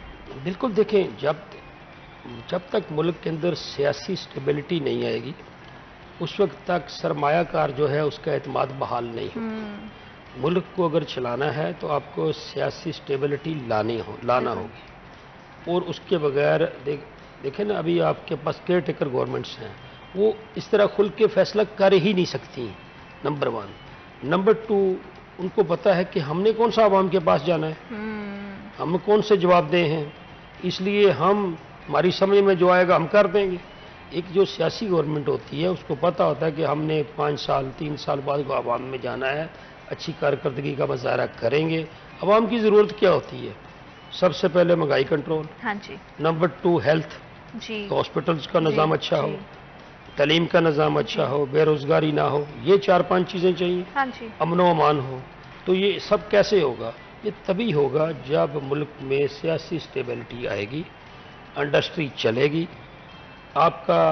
Speaker 4: بالکل. دیکھیں، جب تک ملک کے اندر سیاسی سٹیبلٹی نہیں آئے گی، اس وقت تک سرمایہ کار جو ہے اس کا اعتماد بحال نہیں ہوگا. ملک کو اگر چلانا ہے تو آپ کو سیاسی سٹیبلٹی لانا ہوگی، اور اس کے بغیر دیکھیں نا، ابھی آپ کے پاس کیئر ٹیکر گورنمنٹس ہیں، وہ اس طرح کھل کے فیصلہ کر ہی نہیں سکتی. نمبر 1. نمبر 2، ان کو پتا ہے کہ ہم نے کون سا عوام کے پاس جانا ہے، ہم کون سے جواب دیں ہیں، اس لیے ہماری سمجھ میں جو آئے گا ہم کر دیں گے. ایک جو سیاسی گورنمنٹ ہوتی ہے اس کو پتا ہوتا ہے کہ ہم نے 5 سال 3 سال بعد کو عوام میں جانا ہے، اچھی کارکردگی کا مظاہرہ کریں گے. عوام کی ضرورت کیا ہوتی ہے؟ سب سے پہلے مہنگائی کنٹرول.
Speaker 1: ہاں جی.
Speaker 4: نمبر 2 ہیلتھ، ہاسپٹلس کا نظام اچھا ہو، تعلیم کا نظام اچھا ہو، بے روزگاری نہ ہو. یہ 4-5 چیزیں چاہیے. امن و امان ہو. تو یہ سب کیسے ہوگا؟ یہ تبھی ہوگا جب ملک میں سیاسی سٹیبلٹی آئے گی، انڈسٹری چلے گی، آپ کا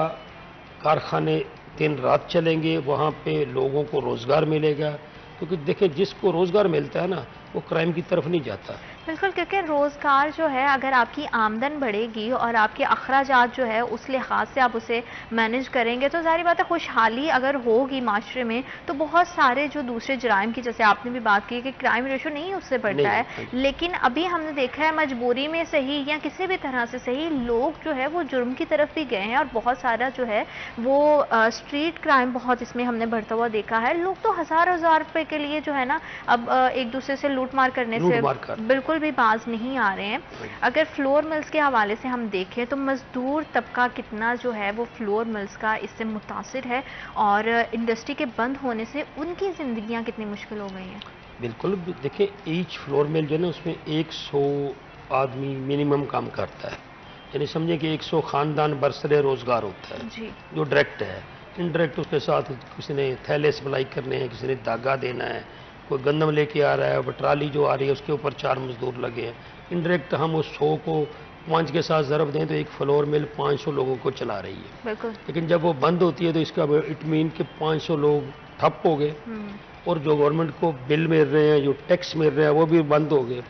Speaker 4: کارخانے دن رات چلیں گے، وہاں پہ لوگوں کو روزگار ملے گا. کیونکہ دیکھیں، جس کو روزگار ملتا ہے نا، وہ کرائم کی طرف نہیں جاتا.
Speaker 1: بالکل، کیونکہ روزگار جو ہے، اگر آپ کی آمدن بڑھے گی اور آپ کے اخراجات جو ہے اس لحاظ سے آپ اسے مینج کریں گے، تو ظاہری بات ہے خوشحالی اگر ہوگی معاشرے میں تو بہت سارے جو دوسرے جرائم کی، جیسے آپ نے بھی بات کی کہ کرائم ریشو نہیں اس سے بڑھتا ہے، لیکن ابھی ہم نے دیکھا ہے مجبوری میں صحیح یا کسی بھی طرح سے صحیح، لوگ جو ہے وہ جرم کی طرف بھی گئے ہیں، اور بہت سارا جو ہے وہ اسٹریٹ کرائم بہت اس میں ہم نے بڑھتا ہوا دیکھا ہے. لوگ تو ہزار روپے کے لیے جو ہے نا، اب ایک دوسرے سے لوٹ مار کرنے سے بالکل بھی باز نہیں آ رہے ہیں. اگر فلور ملز کے حوالے سے ہم دیکھیں تو مزدور طبقہ کتنا جو ہے وہ فلور ملز کا اس سے متاثر ہے، اور انڈسٹری کے بند ہونے سے ان کی زندگیاں کتنی مشکل ہو گئی ہیں. بالکل.
Speaker 4: دیکھیں، ایچ فلور مل جو ہے نا، اس میں 100 آدمی منیمم کام کرتا ہے. یعنی سمجھیں کہ 100 خاندان برسر روزگار ہوتا ہے جو ڈائریکٹ ہے. انڈائریکٹ اس کے ساتھ کسی نے تھیلے سپلائی کرنے ہیں، کسی نے داگا دینا ہے، کوئی گندم لے کے آ رہا ہے، وہ ٹرالی جو آ رہی ہے اس کے اوپر 4 مزدور لگے ہیں. انڈائریکٹ ہم اس 100 کو 5 کے ساتھ ضرب دیں تو ایک فلور مل 500 لوگوں کو چلا رہی ہے. لیکن جب وہ بند ہوتی ہے تو اس کا اٹ مین کہ 500 لوگ ٹھپ ہو گئے، اور جو گورنمنٹ کو بل مل رہے ہیں، جو ٹیکس مل رہے ہیں، وہ بھی بند ہو گئے.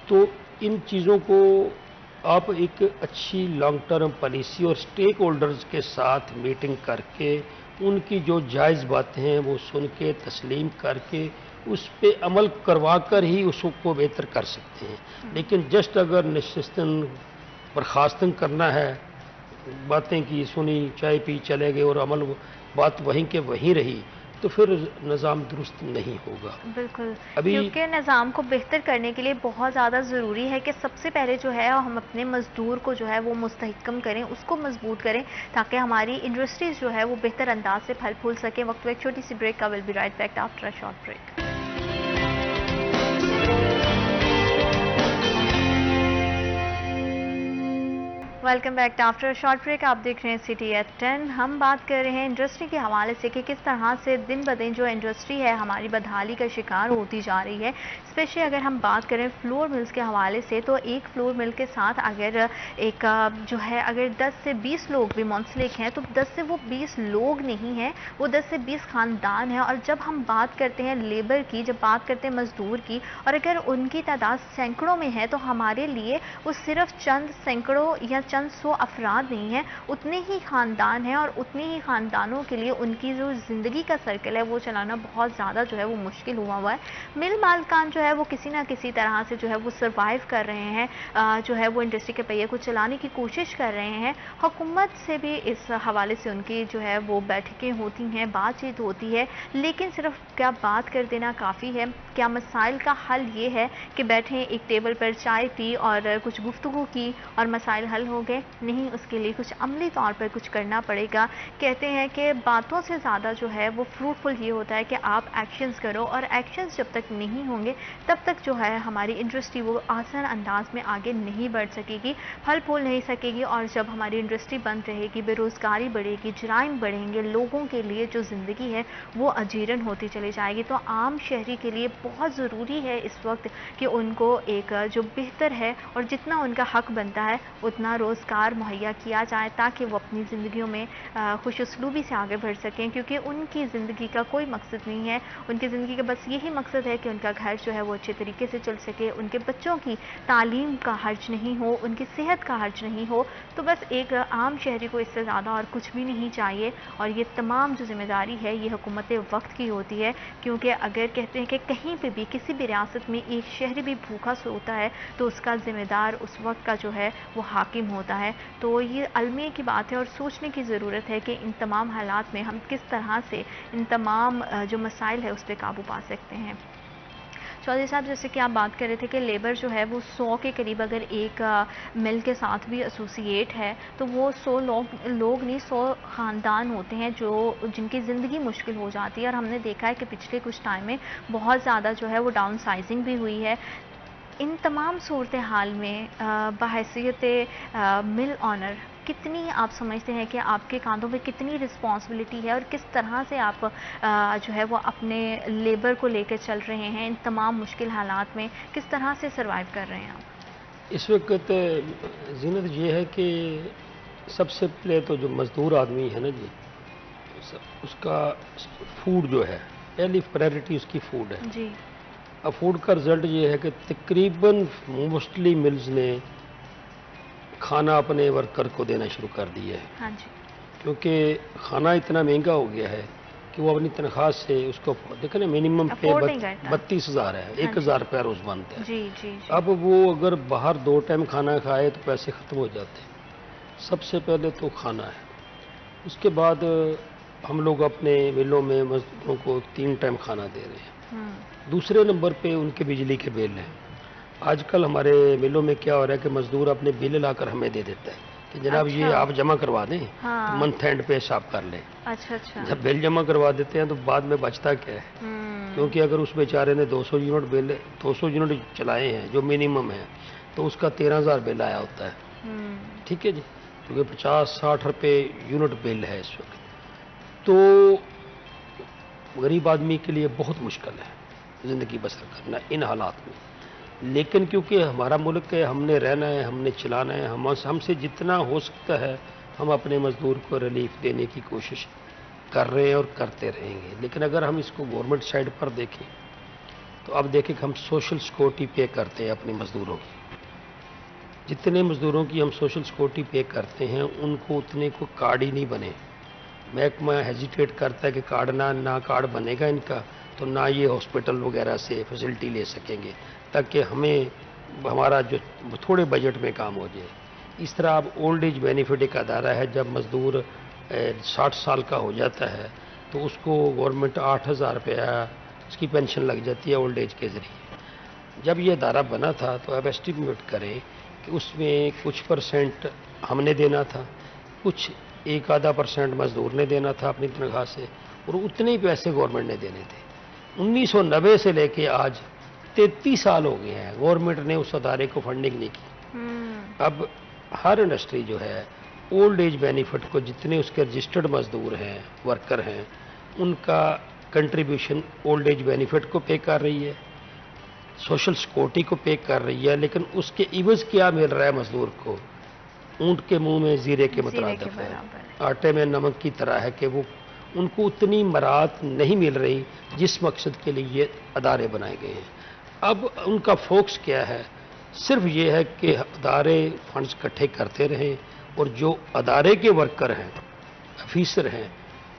Speaker 4: تو ان چیزوں کو آپ ایک اچھی لانگ ٹرم پالیسی اور سٹیک ہولڈرز کے ساتھ میٹنگ کر کے ان کی جو جائز باتیں ہیں وہ سن کے تسلیم کر کے اس پہ عمل کروا کر ہی اس کو بہتر کر سکتے ہیں. لیکن جسٹ اگر نشستن برخاستن کرنا ہے، باتیں کی سنی، چائے پی چلے گئے اور عمل بات وہیں کے وہیں رہی، تو پھر نظام درست نہیں ہوگا.
Speaker 1: بالکل. کیونکہ نظام کو بہتر کرنے کے لیے بہت زیادہ ضروری ہے کہ سب سے پہلے جو ہے ہم اپنے مزدور کو جو ہے وہ مستحکم کریں، اس کو مضبوط کریں، تاکہ ہماری انڈسٹریز جو ہے وہ بہتر انداز سے پھل پھول سکیں. وقت ایک چھوٹی سی بریک کا. Will be right back after a short break. Welcome back after short break. آپ دیکھ رہے ہیں سٹی ایٹ 10. ہم بات کر رہے ہیں انڈسٹری کے حوالے سے کہ کس طرح سے دن بدن جو انڈسٹری ہے ہماری بدحالی کا شکار ہوتی جا رہی ہے. اسپیشلی اگر ہم بات کریں فلور ملز کے حوالے سے، تو ایک فلور مل کے ساتھ اگر ایک جو ہے اگر 10 سے 20 لوگ بھی منسلک ہیں، تو 10 سے وہ 20 لوگ نہیں ہیں، وہ 10 سے 20 خاندان ہیں. اور جب ہم بات کرتے ہیں لیبر کی، جب بات کرتے ہیں مزدور کی، اور اگر ان کی تعداد سینکڑوں میں ہے، تو ہمارے لیے وہ صرف چند سینکڑوں یا چند 100 افراد نہیں ہیں، اتنے ہی خاندان ہیں، اور اتنے ہی خاندانوں کے لیے ان کی جو زندگی کا سرکل ہے وہ چلانا بہت زیادہ جو ہے وہ مشکل ہوا ہے. مل مالکان جو ہے وہ کسی نہ کسی طرح سے جو ہے وہ سروائیو کر رہے ہیں، جو ہے وہ انڈسٹری کے پہیے کو چلانے کی کوشش کر رہے ہیں. حکومت سے بھی اس حوالے سے ان کی جو ہے وہ بیٹھکیں ہوتی ہیں، بات چیت ہوتی ہے، لیکن صرف کیا بات کر دینا کافی ہے؟ کیا مسائل کا حل یہ ہے کہ بیٹھیں ایک ٹیبل پر چائے پی اور کچھ گفتگو کی اور مسائل حل ہو گے؟ نہیں، اس کے لیے کچھ عملی طور پر کچھ کرنا پڑے گا۔ کہتے ہیں کہ باتوں سے زیادہ جو ہے وہ فروٹفل یہ ہوتا ہے کہ آپ ایکشنز کرو، اور ایکشنز جب تک نہیں ہوں گے تب تک جو ہے ہماری انڈسٹری وہ آسان انداز میں آگے نہیں بڑھ سکے گی، پھل پھول نہیں سکے گی، اور جب ہماری انڈسٹری بند رہے گی، بے روزگاری بڑھے گی، جرائم بڑھیں گے، لوگوں کے لیے جو زندگی ہے وہ اجیرن ہوتی چلی جائے گی۔ تو عام شہری کے لیے بہت ضروری ہے اس وقت کہ ان کو ایک جو بہتر ہے اور جتنا ان کا حق بنتا ہے اتنا روزگار مہیا کیا جائے، تاکہ وہ اپنی زندگیوں میں خوش اسلوبی سے آگے بڑھ سکیں، کیونکہ ان کی زندگی کا کوئی مقصد نہیں ہے، ان کی زندگی کا بس یہی مقصد ہے کہ ان کا گھر جو ہے وہ اچھے طریقے سے چل سکے، ان کے بچوں کی تعلیم کا حرج نہیں ہو، ان کی صحت کا حرج نہیں ہو۔ تو بس ایک عام شہری کو اس سے زیادہ اور کچھ بھی نہیں چاہیے، اور یہ تمام جو ذمہ داری ہے یہ حکومت وقت کی ہوتی ہے، کیونکہ اگر کہتے ہیں کہ کہیں پہ بھی کسی بھی ریاست میں ایک شہری بھی بھوکا سوتا ہے تو اس کا ذمہ دار اس وقت کا جو ہے وہ حاکم ہوتا ہے۔ تو یہ المیہ کی بات ہے اور سوچنے کی ضرورت ہے کہ ان تمام حالات میں ہم کس طرح سے ان تمام جو مسائل ہے اس پہ قابو پا سکتے ہیں۔ چودھری صاحب، جیسے کہ آپ بات کر رہے تھے کہ لیبر جو ہے وہ 100 کے قریب اگر ایک مل کے ساتھ بھی ایسوسیٹ ہے تو وہ 100 لوگ نہیں، 100 خاندان ہوتے ہیں جن کی زندگی مشکل ہو جاتی ہے، اور ہم نے دیکھا ہے کہ پچھلے کچھ ٹائم میں بہت زیادہ جو ہے وہ ڈاؤن سائزنگ بھی ہوئی ہے۔ ان تمام صورتحال میں بحیثیت مل آنر کتنی آپ سمجھتے ہیں کہ آپ کے کاندھوں پہ کتنی رسپانسبلٹی ہے، اور کس طرح سے آپ جو ہے وہ اپنے لیبر کو لے کے چل رہے ہیں ان تمام مشکل حالات میں، کس طرح سے سروائیو کر رہے ہیں آپ؟
Speaker 4: اس وقت زینت یہ ہے کہ سب سے پہلے تو جو مزدور آدمی ہے نا جی، اس کا فوڈ جو ہے پہلی پرائرٹی اس کی فوڈ ہے
Speaker 1: جی۔
Speaker 4: اب فوڈ کا رزلٹ یہ ہے کہ تقریباً موسٹلی ملز نے کھانا اپنے ورکر کو دینا شروع کر دیا ہے۔
Speaker 1: ہاں جی۔
Speaker 4: کیونکہ کھانا اتنا مہنگا ہو گیا ہے کہ وہ اپنی تنخواہ سے اس کو دیکھیں نا منیمم پے 32,000 ہے، 1,000 روپیہ روز بنتا ہے۔
Speaker 1: جی جی۔
Speaker 4: اب وہ اگر باہر 2 ٹائم کھانا کھائے تو پیسے ختم ہو جاتے ہیں۔ سب سے پہلے تو کھانا ہے، اس کے بعد ہم لوگ اپنے ملوں میں مزدوروں کو 3 ٹائم کھانا دے رہے ہیں۔ دوسرے نمبر پہ ان کے بجلی کے بل ہیں۔ آج کل ہمارے ملوں میں کیا ہو رہا ہے کہ مزدور اپنے بل لا کر ہمیں دے دیتا ہے کہ جناب یہ آپ جمع کروا دیں تو منتھ اینڈ پہ حساب کر لیں۔ جب بل جمع کروا دیتے ہیں تو بعد میں بچتا کیا ہے، کیونکہ اگر اس بیچارے نے 200 یونٹ چلائے ہیں جو منیمم ہے تو اس کا 13,000 بل آیا ہوتا ہے۔ ٹھیک ہے جی، کیونکہ 50-60 روپے یونٹ بل ہے اس وقت، تو غریب آدمی کے لیے بہت مشکل ہے زندگی بسر کرنا ان حالات میں۔ لیکن کیونکہ ہمارا ملک ہے، ہم نے رہنا ہے، ہم نے چلانا ہے، ہم سے جتنا ہو سکتا ہے ہم اپنے مزدور کو ریلیف دینے کی کوشش کر رہے ہیں اور کرتے رہیں گے۔ لیکن اگر ہم اس کو گورنمنٹ سائڈ پر دیکھیں تو اب دیکھیں کہ ہم سوشل سیکورٹی پے کرتے ہیں اپنے مزدوروں کی، جتنے مزدوروں کی ہم سوشل سیکورٹی پے کرتے ہیں ان کو اتنے کو کارڈ ہی نہیں بنے۔ محکمہ ہیزیٹیٹ کرتا ہے کہ نہ کارڈ بنے گا ان کا تو نہ یہ ہاسپٹل وغیرہ سے فیسلٹی لے سکیں گے، تاکہ ہمارا جو تھوڑے بجٹ میں کام ہو جائے۔ اس طرح اب اولڈ ایج بینیفٹ ایک ادارہ ہے، جب مزدور 60 سال کا ہو جاتا ہے تو اس کو گورنمنٹ 8,000 روپیہ اس کی پینشن لگ جاتی ہے اولڈ ایج کے ذریعے۔ جب یہ ادارہ بنا تھا تو اب ایسٹیمیٹ کریں کہ اس میں کچھ پرسنٹ ہم نے دینا تھا، کچھ 1-آدھا% مزدور نے دینا تھا اپنی تنخواہ سے، اور اتنے ہی پیسے گورنمنٹ نے دینے تھے۔ 1990 سے لے کے آج 33 سال ہو گئے ہیں گورنمنٹ نے اس ادارے کو فنڈنگ نہیں کی۔ اب ہر انڈسٹری جو ہے اولڈ ایج بینیفٹ کو جتنے اس کے رجسٹرڈ مزدور ہیں، ورکر ہیں، ان کا کنٹریبیوشن اولڈ ایج بینیفٹ کو پے کر رہی ہے، سوشل سیکورٹی کو پے کر رہی ہے، لیکن اس کے عوض کیا مل رہا ہے مزدور کو؟ اونٹ کے منہ میں زیرے کے مترادف ہے، آٹے میں نمک کی طرح ہے کہ وہ ان کو اتنی مراعات نہیں مل رہی جس مقصد کے لیے یہ ادارے بنائے گئے ہیں۔ اب ان کا فوکس کیا ہے؟ صرف یہ ہے کہ ادارے فنڈز اکٹھے کرتے رہیں اور جو ادارے کے ورکر ہیں، افیسر ہیں،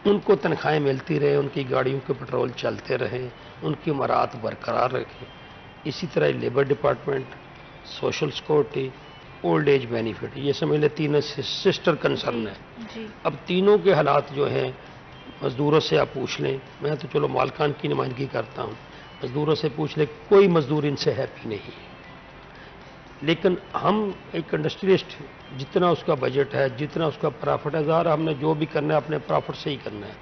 Speaker 4: ان کو تنخواہیں ملتی رہیں، ان کی گاڑیوں کے پٹرول چلتے رہیں، ان کی مراعات برقرار رکھیں۔ اسی طرح labour department, social security, old age benefit, یہ سمجھ لیں تینوں سسٹر کنسرن ہے۔ اب تینوں کے حالات جو ہیں مزدوروں سے آپ پوچھ لیں، میں تو چلو مالکان کی نمائندگی کرتا ہوں، مزدوروں سے پوچھ لیں کوئی مزدور ان سے ہیپی نہیں ہے۔ لیکن ہم ایک انڈسٹریلسٹ جتنا اس کا بجٹ ہے, جتنا اس کا پرافٹ ہے, ظاہر ہم نے جو بھی کرنا ہے اپنے پرافٹ سے ہی کرنا ہے,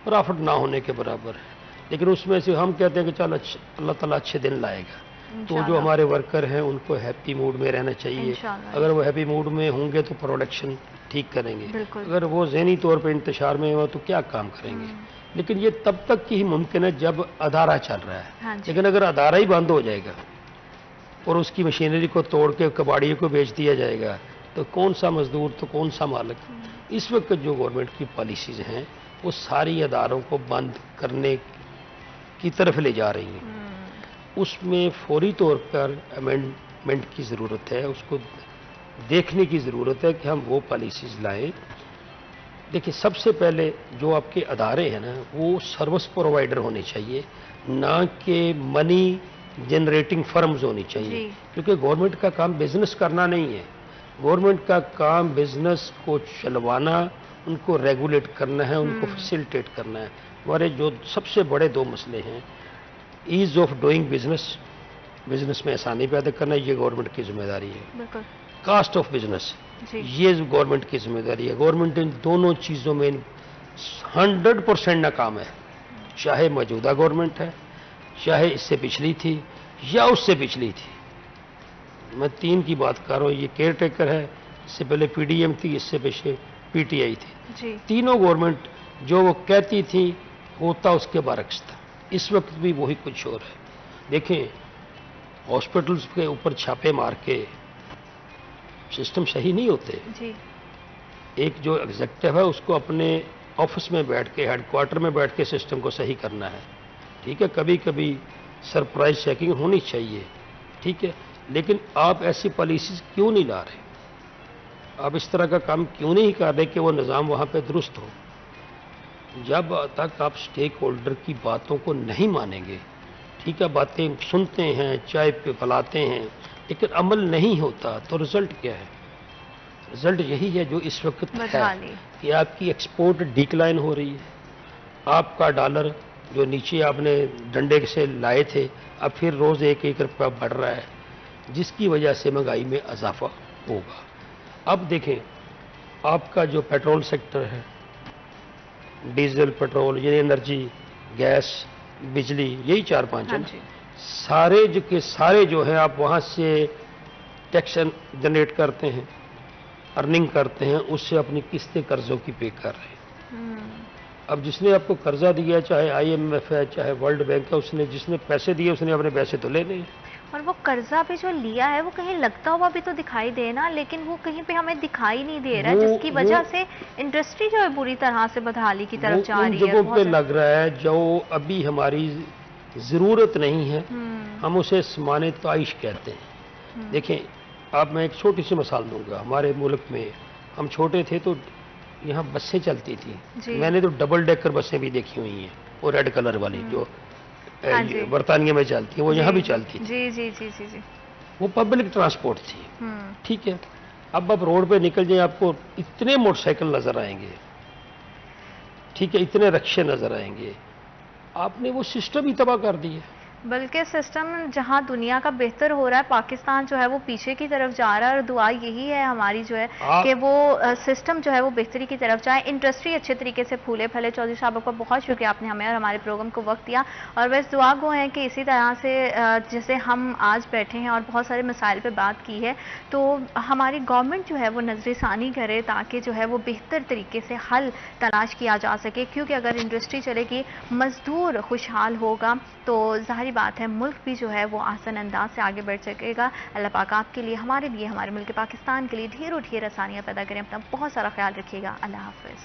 Speaker 4: پرافٹ نہ ہونے کے برابر ہے. لیکن اس میں سے ہم کہتے ہیں کہ چل اللہ تعالیٰ اچھے دن لائے گا, تو جو ہمارے ورکر ہیں ان کو ہیپی موڈ میں رہنا چاہیے. اگر وہ ہیپی موڈ میں ہوں گے تو پروڈکشن ٹھیک کریں گے, اگر وہ ذہنی طور پہ انتشار میں ہو تو کیا کام کریں گے. لیکن یہ تب تک ہی ممکن ہے جب ادارہ چل رہا ہے. لیکن اگر ادارہ ہی بند ہو جائے گا اور اس کی مشینری کو توڑ کے کباڑیوں کو بیچ دیا جائے گا تو کون سا مزدور, تو کون سا مالک. اس وقت جو گورنمنٹ کی پالیسیز ہیں وہ ساری اداروں کو بند کرنے کی طرف لے جا رہی ہیں. اس میں فوری طور پر امینڈمنٹ کی ضرورت ہے, اس کو دیکھنے کی ضرورت ہے کہ ہم وہ پالیسیز لائیں. دیکھیں, سب سے پہلے جو آپ کے ادارے ہیں نا وہ سروس پرووائڈر ہونے چاہیے, نہ کہ منی جنریٹنگ فرمز ہونی چاہیے. کیونکہ گورنمنٹ کا کام بزنس کرنا نہیں ہے, گورنمنٹ کا کام بزنس کو چلوانا, ان کو ریگولیٹ کرنا ہے, ان کو فیسیلیٹیٹ کرنا ہے. ہمارے جو سب سے بڑے دو مسئلے ہیں, as of doing business, business میں آسانی پیدا کرنا, یہ گورنمنٹ کی ذمہ داری ہے. کاسٹ آف بزنس, یہ گورنمنٹ کی ذمہ داری ہے. گورنمنٹ ان دونوں چیزوں میں 100% ناکام ہے, چاہے موجودہ گورنمنٹ ہے, چاہے اس سے پچھلی تھی یا اس سے پچھلی تھی. میں 3 کی بات کر رہا ہوں, یہ کیئر ٹیکر ہے, اس سے پہلے پی ڈی ایم تھی, اس سے پہلے پی ٹی آئی تھی. تینوں گورنمنٹ جو وہ کہتی تھی ہوتا اس کے برعکس تھا. اس وقت بھی وہی کچھ اور ہے. دیکھیں, ہاسپٹلز کے اوپر چھاپے مار کے سسٹم صحیح نہیں ہوتے. ایک جو ایگزیکٹو ہے اس کو اپنے آفس میں بیٹھ کے, ہیڈ کوارٹر میں بیٹھ کے سسٹم کو صحیح کرنا ہے. ٹھیک ہے, کبھی کبھی سرپرائز چیکنگ ہونی چاہیے, ٹھیک ہے, لیکن آپ ایسی پالیسیز کیوں نہیں لا رہے, آپ اس طرح کا کام کیوں نہیں کر رہے کہ وہ نظام وہاں پہ درست ہو. جب تک آپ سٹیک ہولڈر کی باتوں کو نہیں مانیں گے, ٹھیک ہے, باتیں سنتے ہیں, چائے پہ پلاتے ہیں, لیکن عمل نہیں ہوتا, تو رزلٹ کیا ہے؟ رزلٹ یہی ہے جو اس وقت ہے کہ آپ کی ایکسپورٹ ڈیکلائن ہو رہی ہے. آپ کا ڈالر جو نیچے آپ نے ڈنڈے سے لائے تھے اب پھر روز 1 روپیہ بڑھ رہا ہے, جس کی وجہ سے مہنگائی میں اضافہ ہوگا. اب دیکھیں, آپ کا جو پیٹرول سیکٹر ہے, ڈیزل, پیٹرول, یعنی انرجی, گیس, بجلی, یہی 4-5 ہیں, سارے جو ہیں آپ وہاں سے ٹیکس جنریٹ کرتے ہیں, ارننگ کرتے ہیں, اس سے اپنی قسطیں قرضوں کی پے کر رہے ہیں. اب جس نے آپ کو قرضہ دیا, چاہے آئی ایم ایف ہے, چاہے ورلڈ بینک ہے, جس نے پیسے دیے اس نے اپنے پیسے تو لینے ہیں.
Speaker 1: اور وہ قرضہ بھی جو لیا ہے وہ کہیں لگتا ہوا بھی تو دکھائی دے نا, لیکن وہ کہیں پہ ہمیں دکھائی نہیں دے رہا, جس کی وجہ سے انڈسٹری جو ہے بری طرح سے بدحالی کی طرف جا رہی ہے.
Speaker 4: جگہوں پہ لگ رہا ہے جو ابھی ہماری ضرورت نہیں ہے, ہم اسے سمان تعیش کہتے ہیں. دیکھیں, آپ میں ایک چھوٹی سی مثال دوں گا. ہمارے ملک میں ہم چھوٹے تھے تو یہاں بسیں چلتی تھیں, میں نے تو ڈبل ڈیکر بسیں بھی دیکھی ہوئی ہیں, وہ ریڈ کلر والی جو برطانیہ میں چلتی ہیں, وہ یہاں بھی چلتی تھی. وہ پبلک ٹرانسپورٹ تھی, ٹھیک ہے. اب آپ روڈ پہ نکل جائیں, آپ کو اتنے موٹر سائیکل نظر آئیں گے, ٹھیک ہے, اتنے رکشے نظر آئیں گے. آپ نے وہ سسٹم ہی تباہ کر دیا.
Speaker 1: بلکہ سسٹم جہاں دنیا کا بہتر ہو رہا ہے, پاکستان جو ہے وہ پیچھے کی طرف جا رہا ہے, اور دعا یہی ہے ہماری جو ہے کہ وہ سسٹم جو ہے وہ بہتری کی طرف جائے, انڈسٹری اچھے طریقے سے پھولے پھلے. چودھری صاحب آپ کا بہت شکریہ, آپ نے ہمیں اور ہمارے پروگرام کو وقت دیا, اور بس دعا گو ہیں کہ اسی طرح سے جیسے ہم آج بیٹھے ہیں اور بہت سارے مسائل پہ بات کی ہے, تو ہماری گورنمنٹ جو ہے وہ نظر ثانی کرے تاکہ جو ہے وہ بہتر طریقے سے حل تلاش کیا جا سکے. کیونکہ اگر انڈسٹری چلے گی, مزدور خوشحال ہوگا, تو ظاہری بات ہے ملک بھی جو ہے وہ آسان انداز سے آگے بڑھ سکے گا. اللہ پاک آپ کے لیے, ہمارے لیے, ہمارے ملک پاکستان کے لیے ڈھیر آسانیاں پیدا کریں. اپنا بہت سارا خیال رکھیے گا. اللہ حافظ.